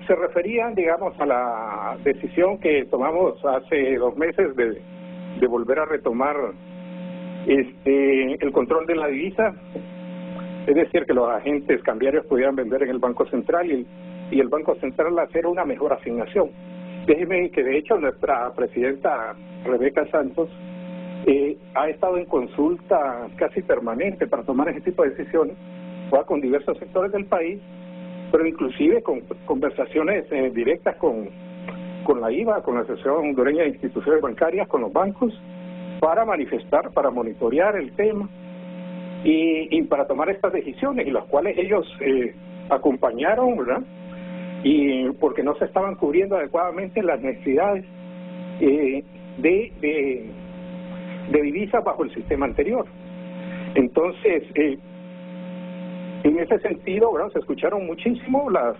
se referían, digamos, a la decisión que tomamos hace 2 meses de volver a retomar el control de la divisa, es decir, que los agentes cambiarios pudieran vender en el Banco Central y el Banco Central hacer una mejor asignación. Déjeme que de hecho nuestra presidenta Rebeca Santos ha estado en consulta casi permanente para tomar ese tipo de decisiones, con diversos sectores del país, pero inclusive con conversaciones directas con la IVA, con la Asociación Hondureña de Instituciones Bancarias, con los bancos, para manifestar, para monitorear el tema y para tomar estas decisiones, y las cuales ellos acompañaron, ¿verdad? Y porque no se estaban cubriendo adecuadamente las necesidades de divisas bajo el sistema anterior. Entonces, en ese sentido, ¿verdad?, se escucharon muchísimo las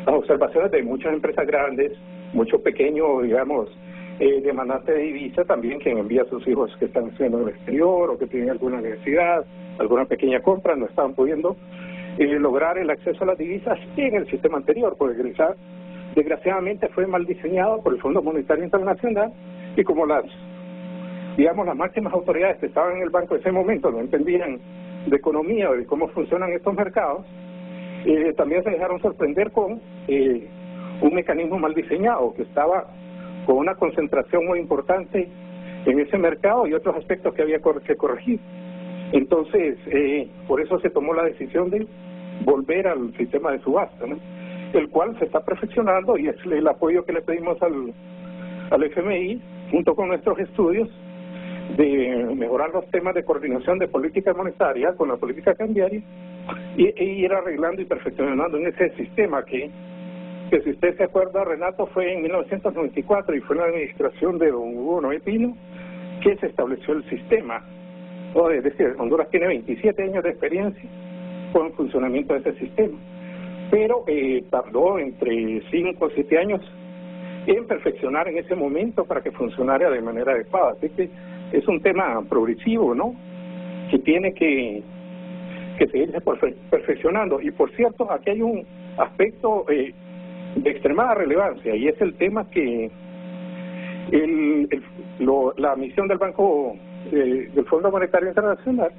observaciones de muchas empresas grandes, muchos pequeños, digamos, demandantes de divisa también, que envía a sus hijos que están estudiando en el exterior o que tienen alguna necesidad, alguna pequeña compra, no estaban pudiendo lograr el acceso a las divisas en el sistema anterior, porque desgraciadamente fue mal diseñado por el Fondo Monetario Internacional, y como las máximas autoridades que estaban en el banco en ese momento no entendían de economía o de cómo funcionan estos mercados, también se dejaron sorprender con un mecanismo mal diseñado que estaba con una concentración muy importante en ese mercado y otros aspectos que había que corregir. Entonces, por eso se tomó la decisión de volver al sistema de subasta, ¿no?, el cual se está perfeccionando, y es el apoyo que le pedimos al FMI, junto con nuestros estudios, de mejorar los temas de coordinación de política monetaria con la política cambiaria e ir arreglando y perfeccionando en ese sistema que si usted se acuerda, Renato, fue en 1994 y fue en la administración de don Hugo Noé Pino que se estableció el sistema. Es decir, Honduras tiene 27 años de experiencia con el funcionamiento de ese sistema, pero tardó entre 5 o 7 años en perfeccionar en ese momento para que funcionara de manera adecuada. Así que es un tema progresivo, ¿no?, que tiene que seguirse perfeccionando. Y por cierto, aquí hay un aspecto de extremada relevancia, y es el tema que la misión del Banco del Fondo Monetario Internacional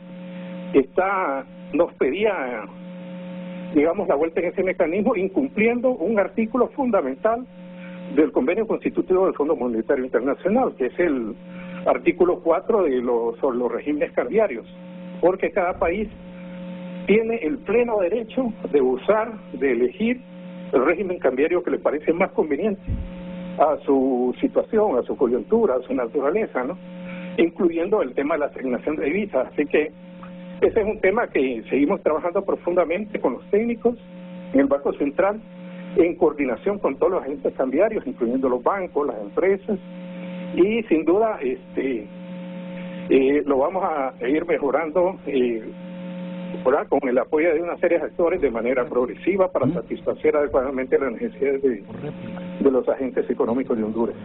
nos pedía, digamos, la vuelta en ese mecanismo, incumpliendo un artículo fundamental del convenio constitutivo del Fondo Monetario Internacional, que es el artículo 4 sobre los regímenes cambiarios, porque cada país tiene el pleno derecho de usar, de elegir el régimen cambiario que le parece más conveniente a su situación, a su coyuntura, a su naturaleza, ¿no?, incluyendo el tema de la asignación de divisas. Así que ese es un tema que seguimos trabajando profundamente con los técnicos en el Banco Central, en coordinación con todos los agentes cambiarios, incluyendo los bancos, las empresas, y sin duda lo vamos a ir mejorando con el apoyo de una serie de actores de manera progresiva para satisfacer adecuadamente las necesidades de los agentes económicos de Honduras.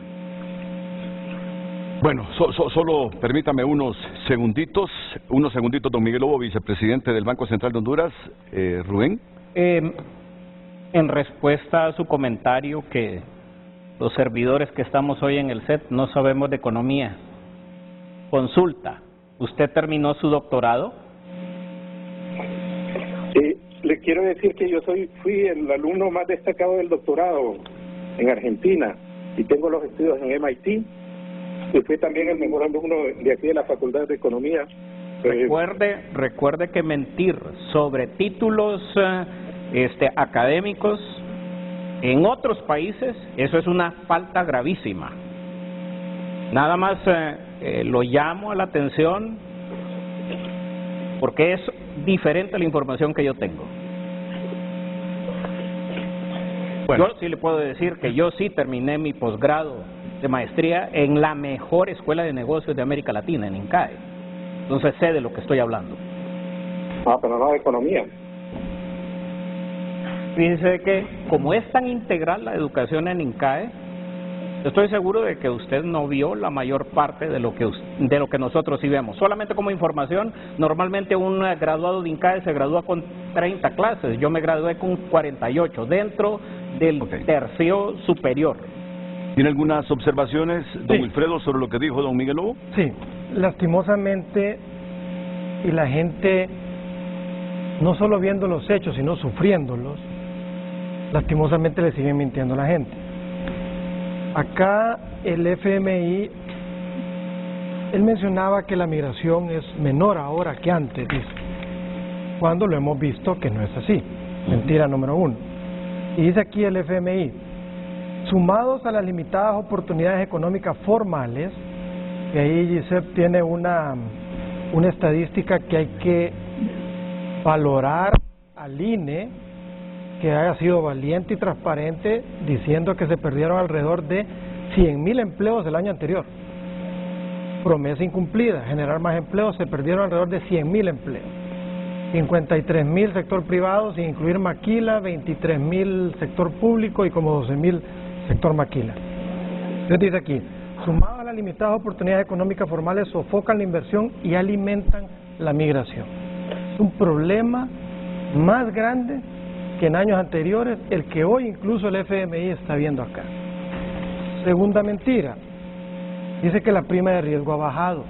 Bueno, solo permítame unos segunditos, don Miguel Lobo, vicepresidente del Banco Central de Honduras. Rubén. En respuesta a su comentario que los servidores que estamos hoy en el set no sabemos de economía, consulta, ¿usted terminó su doctorado? Le quiero decir que yo fui el alumno más destacado del doctorado en Argentina y tengo los estudios en MIT, y fui también el mejor alumno de aquí de la Facultad de Economía. Recuerde que mentir sobre títulos académicos en otros países, eso es una falta gravísima. Nada más lo llamo a la atención porque es diferente a la información que yo tengo. Bueno, yo sí le puedo decir que yo sí terminé mi posgrado de maestría en la mejor escuela de negocios de América Latina, en INCAE. Entonces sé de lo que estoy hablando. Pero no de economía. Fíjense que como es tan integral la educación en INCAE, estoy seguro de que usted no vio la mayor parte de lo que nosotros sí vemos. Solamente como información, normalmente un graduado de INCAE se gradúa con 30 clases. Yo me gradué con 48 dentro del tercio superior. ¿Tiene algunas observaciones, don Wilfredo, sobre lo que dijo don Miguel Lobo? Sí, lastimosamente, y la gente no solo viendo los hechos, sino sufriéndolos, lastimosamente le siguen mintiendo a la gente. Acá el FMI, él mencionaba que la migración es menor ahora que antes, dice, cuando lo hemos visto que no es así. Mentira número uno. Y dice aquí el FMI, sumados a las limitadas oportunidades económicas formales, y ahí Gisep tiene una estadística que hay que valorar al INE, que haya sido valiente y transparente, diciendo que se perdieron alrededor de 100.000 empleos el año anterior. Promesa incumplida, generar más empleos, se perdieron alrededor de 100.000 empleos. 53.000 sector privado, sin incluir maquila, 23.000 sector público y como 12.000 sector maquila. Entonces dice aquí, sumado a las limitadas oportunidades económicas formales, sofocan la inversión y alimentan la migración. Es un problema más grande que en años anteriores, el que hoy incluso el FMI está viendo acá. Segunda mentira, dice que la prima de riesgo ha bajado.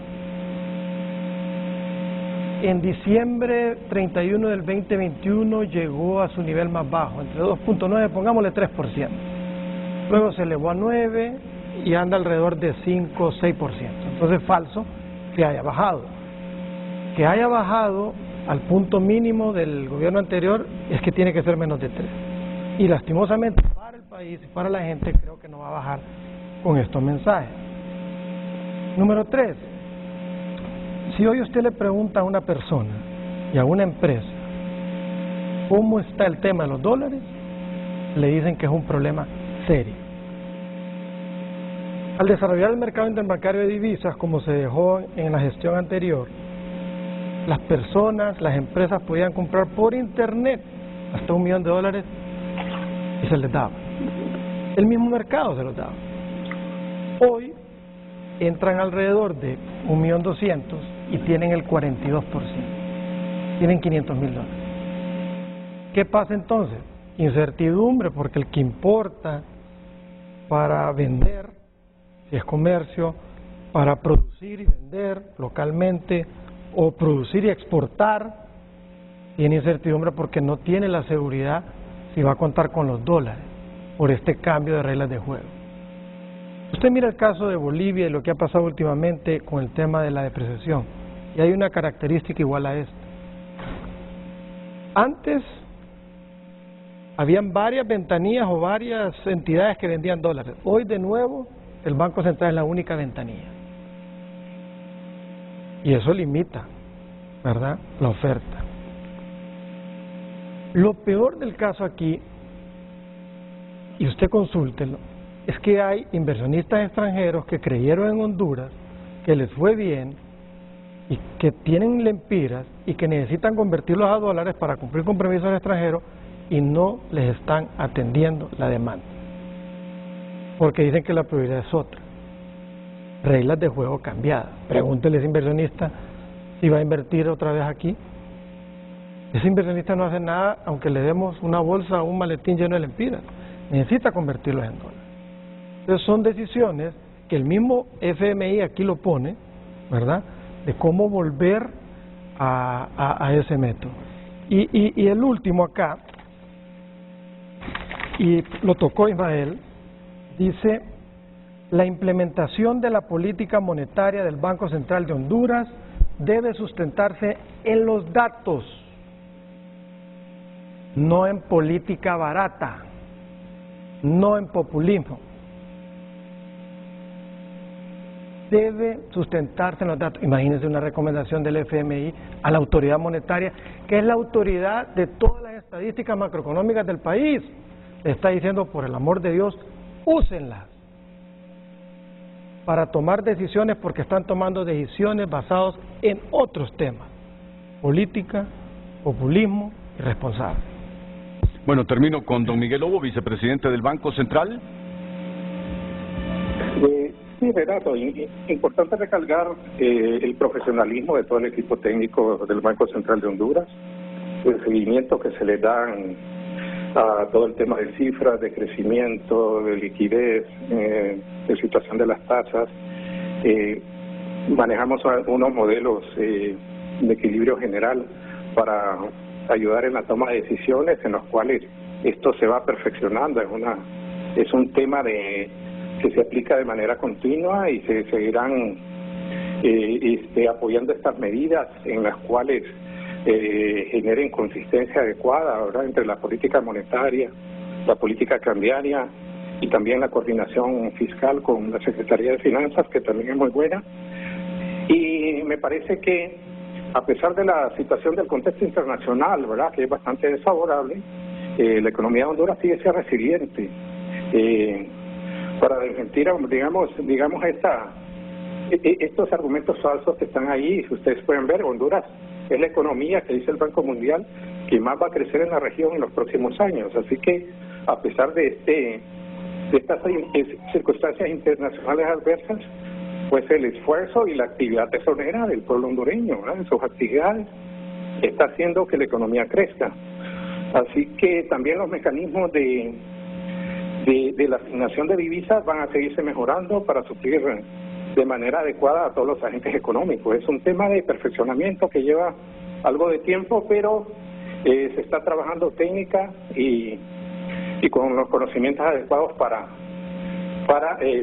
En diciembre 31 del 2021 llegó a su nivel más bajo, entre 2.9, pongámosle 3%. Luego se elevó a 9 y anda alrededor de 5 o 6%. Entonces es falso que haya bajado. Que haya bajado al punto mínimo del gobierno anterior es que tiene que ser menos de 3. Y lastimosamente para el país y para la gente creo que no va a bajar con estos mensajes. Número 3. Si hoy usted le pregunta a una persona y a una empresa cómo está el tema de los dólares, le dicen que es un problema serio. Al desarrollar el mercado interbancario de divisas, como se dejó en la gestión anterior, las personas, las empresas podían comprar por internet hasta $1 millón y se les daba. El mismo mercado se los daba. Hoy entran alrededor de 1.200.000 y tienen el 42%. Tienen $500.000. ¿Qué pasa entonces? Incertidumbre, porque el que importa para vender, si es comercio, para producir y vender localmente, o producir y exportar, tiene incertidumbre porque no tiene la seguridad si va a contar con los dólares por este cambio de reglas de juego. Usted mira el caso de Bolivia y lo que ha pasado últimamente con el tema de la depreciación, y hay una característica igual a esta. Antes habían varias ventanillas o varias entidades que vendían dólares. Hoy de nuevo el Banco Central es la única ventanilla. Y eso limita, ¿verdad?, la oferta. Lo peor del caso aquí, y usted consúltelo, es que hay inversionistas extranjeros que creyeron en Honduras, que les fue bien, y que tienen lempiras, y que necesitan convertirlos a dólares para cumplir compromisos extranjeros, y no les están atendiendo la demanda. Porque dicen que la prioridad es otra. Reglas de juego cambiadas. Pregúntele a ese inversionista si va a invertir otra vez aquí. Ese inversionista no hace nada aunque le demos una bolsa o un maletín lleno de lempiras. Necesita convertirlos en dólares. Entonces son decisiones que el mismo FMI aquí lo pone, ¿verdad?, de cómo volver a ese método. Y el último acá, y lo tocó Ismael, dice: la implementación de la política monetaria del Banco Central de Honduras debe sustentarse en los datos, no en política barata, no en populismo. Debe sustentarse en los datos. Imagínense una recomendación del FMI a la autoridad monetaria, que es la autoridad de todas las estadísticas macroeconómicas del país. Le está diciendo, por el amor de Dios, úsenlas para tomar decisiones, porque están tomando decisiones basadas en otros temas: política, populismo y responsable. Bueno, termino con don Miguel Lobo, vicepresidente del Banco Central. Sí, Renato, importante recalcar el profesionalismo de todo el equipo técnico del Banco Central de Honduras, el seguimiento que se le dan a todo el tema de cifras, de crecimiento, de liquidez, de situación de las tasas. Manejamos unos modelos de equilibrio general para ayudar en la toma de decisiones, en los cuales esto se va perfeccionando. Es un tema de que se aplica de manera continua y se seguirán apoyando estas medidas en las cuales generen consistencia adecuada, ¿verdad?, entre la política monetaria, la política cambiaria y también la coordinación fiscal con la Secretaría de Finanzas, que también es muy buena. Y me parece que, a pesar de la situación del contexto internacional, ¿verdad?, que es bastante desfavorable, la economía de Honduras sigue siendo resiliente. Para desmentir, digamos estos argumentos falsos que están ahí, si ustedes pueden ver, Honduras es la economía que dice el Banco Mundial que más va a crecer en la región en los próximos años. Así que, a pesar de estas circunstancias internacionales adversas, pues el esfuerzo y la actividad tesonera del pueblo hondureño, ¿verdad?, en sus actividades, está haciendo que la economía crezca. Así que también los mecanismos de la asignación de divisas van a seguirse mejorando para suplir de manera adecuada a todos los agentes económicos. Es un tema de perfeccionamiento que lleva algo de tiempo, pero se está trabajando técnica y con los conocimientos adecuados para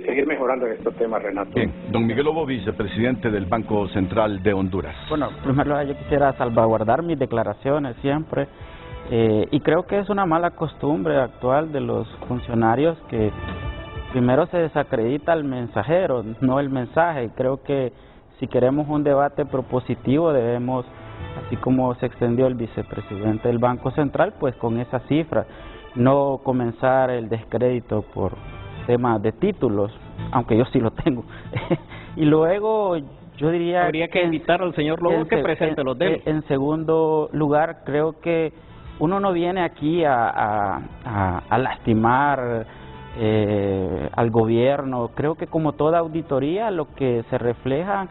seguir mejorando en estos temas, Renato. Bien, don Miguel Lobo, vicepresidente del Banco Central de Honduras. Bueno, primero yo quisiera salvaguardar mis declaraciones siempre, y creo que es una mala costumbre actual de los funcionarios que primero se desacredita al mensajero, no el mensaje. Creo que si queremos un debate propositivo debemos, así como se extendió el vicepresidente del Banco Central, pues con esas cifras, no comenzar el descrédito por temas de títulos, aunque yo sí lo tengo. Y luego yo diría... Habría que invitar al señor Lobo que presente los de él. En segundo lugar, creo que uno no viene aquí a lastimar al gobierno. Creo que como toda auditoría lo que se refleja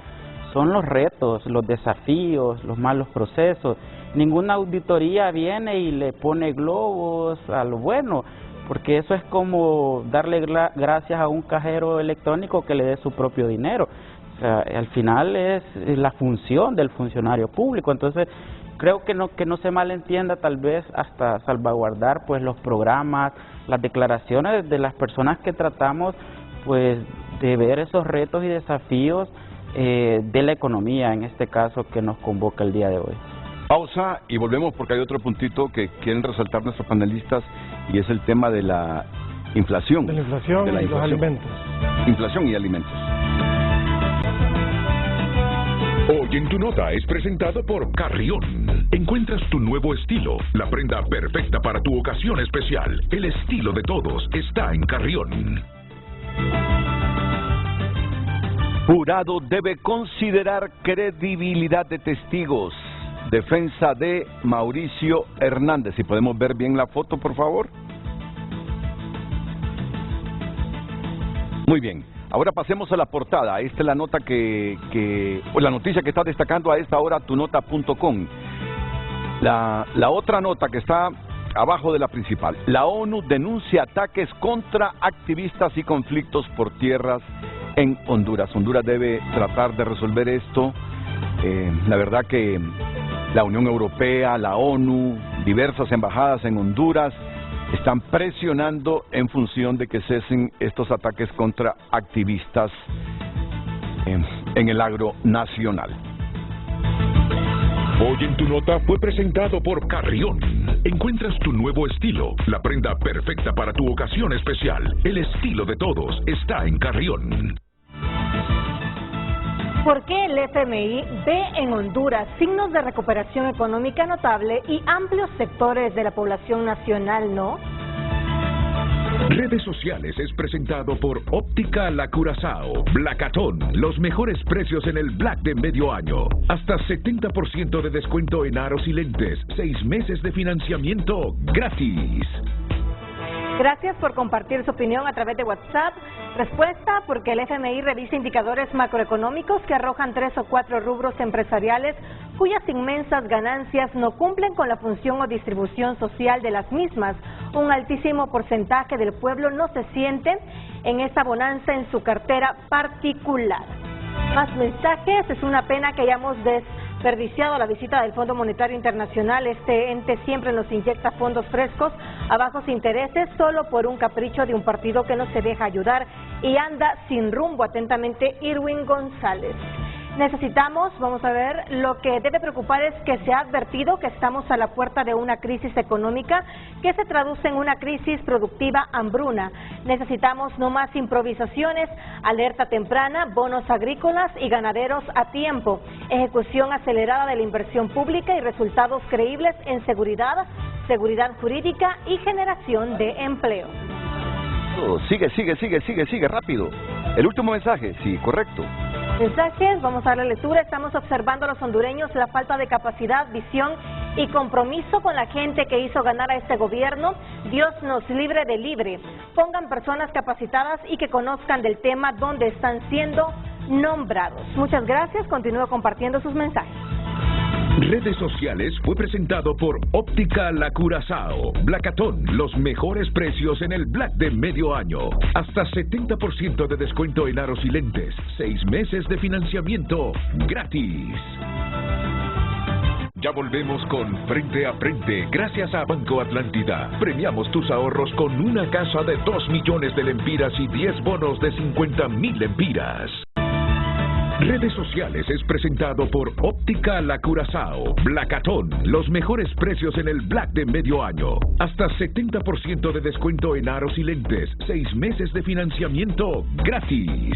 son los retos, los desafíos, los malos procesos. Ninguna auditoría viene y le pone globos a lo bueno, porque eso es como darle gracias a un cajero electrónico que le dé su propio dinero. O sea, al final es la función del funcionario público. Entonces creo que no se malentienda, tal vez hasta salvaguardar pues los programas, las declaraciones de las personas que tratamos pues de ver esos retos y desafíos de la economía, en este caso que nos convoca el día de hoy. Pausa y volvemos porque hay otro puntito que quieren resaltar nuestros panelistas y es el tema de la inflación. De la inflación y los alimentos. Inflación y alimentos. Hoy en Tu Nota es presentado por Carrión. Encuentras tu nuevo estilo, la prenda perfecta para tu ocasión especial. El estilo de todos está en Carrión. Jurado debe considerar credibilidad de testigos. Defensa de Mauricio Hernández. Si podemos ver bien la foto, por favor. Muy bien. Ahora pasemos a la portada. Esta es la nota la noticia que está destacando a esta hora tunota.com. La otra nota que está abajo de la principal. La ONU denuncia ataques contra activistas y conflictos por tierras en Honduras. Honduras debe tratar de resolver esto. La verdad que la Unión Europea, la ONU, diversas embajadas en Honduras están presionando en función de que cesen estos ataques contra activistas en el agro nacional. Hoy en Tu Nota fue presentado por Carrión. Encuentras tu nuevo estilo, la prenda perfecta para tu ocasión especial. El estilo de todos está en Carrión. ¿Por qué el FMI ve en Honduras signos de recuperación económica notable y amplios sectores de la población nacional no? Redes Sociales es presentado por Óptica La Curazao. Blacatón, los mejores precios en el Black de medio año. Hasta 70% de descuento en aros y lentes. 6 meses de financiamiento gratis. Gracias por compartir su opinión a través de WhatsApp. Respuesta: porque el FMI revisa indicadores macroeconómicos que arrojan 3 o 4 rubros empresariales cuyas inmensas ganancias no cumplen con la función o distribución social de las mismas. Un altísimo porcentaje del pueblo no se siente en esa bonanza en su cartera particular. Más mensajes. Es una pena que hayamos desperdiciado la visita del Fondo Monetario Internacional. Este ente siempre nos inyecta fondos frescos a bajos intereses solo por un capricho de un partido que no se deja ayudar. y anda sin rumbo. Atentamente, Irwin González. Vamos a ver, lo que debe preocupar es que se ha advertido que estamos a la puerta de una crisis económica que se traduce en una crisis productiva hambruna. Necesitamos no más improvisaciones, alerta temprana, bonos agrícolas y ganaderos a tiempo, ejecución acelerada de la inversión pública y resultados creíbles en seguridad jurídica y generación de empleo. Sigue, rápido. El último mensaje, sí, correcto. Mensajes, vamos a darle lectura. Estamos observando a los hondureños la falta de capacidad, visión y compromiso con la gente que hizo ganar a este gobierno. Dios nos libre de libre. Pongan personas capacitadas y que conozcan del tema donde están siendo nombrados. Muchas gracias. Continúo compartiendo sus mensajes. Redes sociales fue presentado por Óptica La Curazao. Blacatón, los mejores precios en el Black de medio año. Hasta 70% de descuento en aros y lentes. 6 meses de financiamiento gratis. Ya volvemos con Frente a Frente, gracias a Banco Atlántida. Premiamos tus ahorros con una casa de 2 millones de lempiras y 10 bonos de 50,000 lempiras. Redes sociales es presentado por Óptica La Curazao. Blacatón, los mejores precios en el Black de medio año. Hasta 70% de descuento en aros y lentes. 6 meses de financiamiento gratis.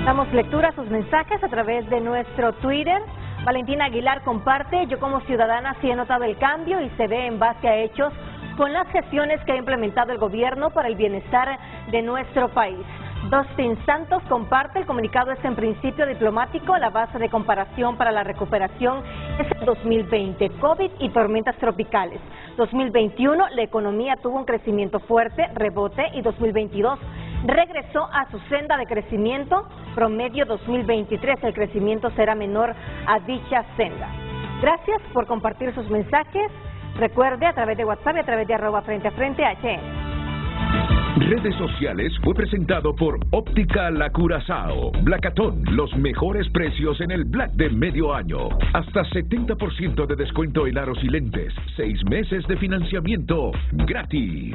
Damos lectura a sus mensajes a través de nuestro Twitter. Valentina Aguilar comparte: yo como ciudadana sí he notado el cambio y se ve en base a hechos con las gestiones que ha implementado el gobierno para el bienestar de nuestro país. Dustin Santos comparte: el comunicado es en principio diplomático, la base de comparación para la recuperación es el 2020, COVID y tormentas tropicales. 2021 la economía tuvo un crecimiento fuerte, rebote, y 2022 regresó a su senda de crecimiento. Promedio 2023 el crecimiento será menor a dicha senda. Gracias por compartir sus mensajes. Recuerde, a través de WhatsApp y a través de @FrenteAFrente HN. Redes sociales fue presentado por Óptica La Curazao. Blacatón, los mejores precios en el Black de medio año. Hasta 70% de descuento en aros y lentes. 6 meses de financiamiento gratis.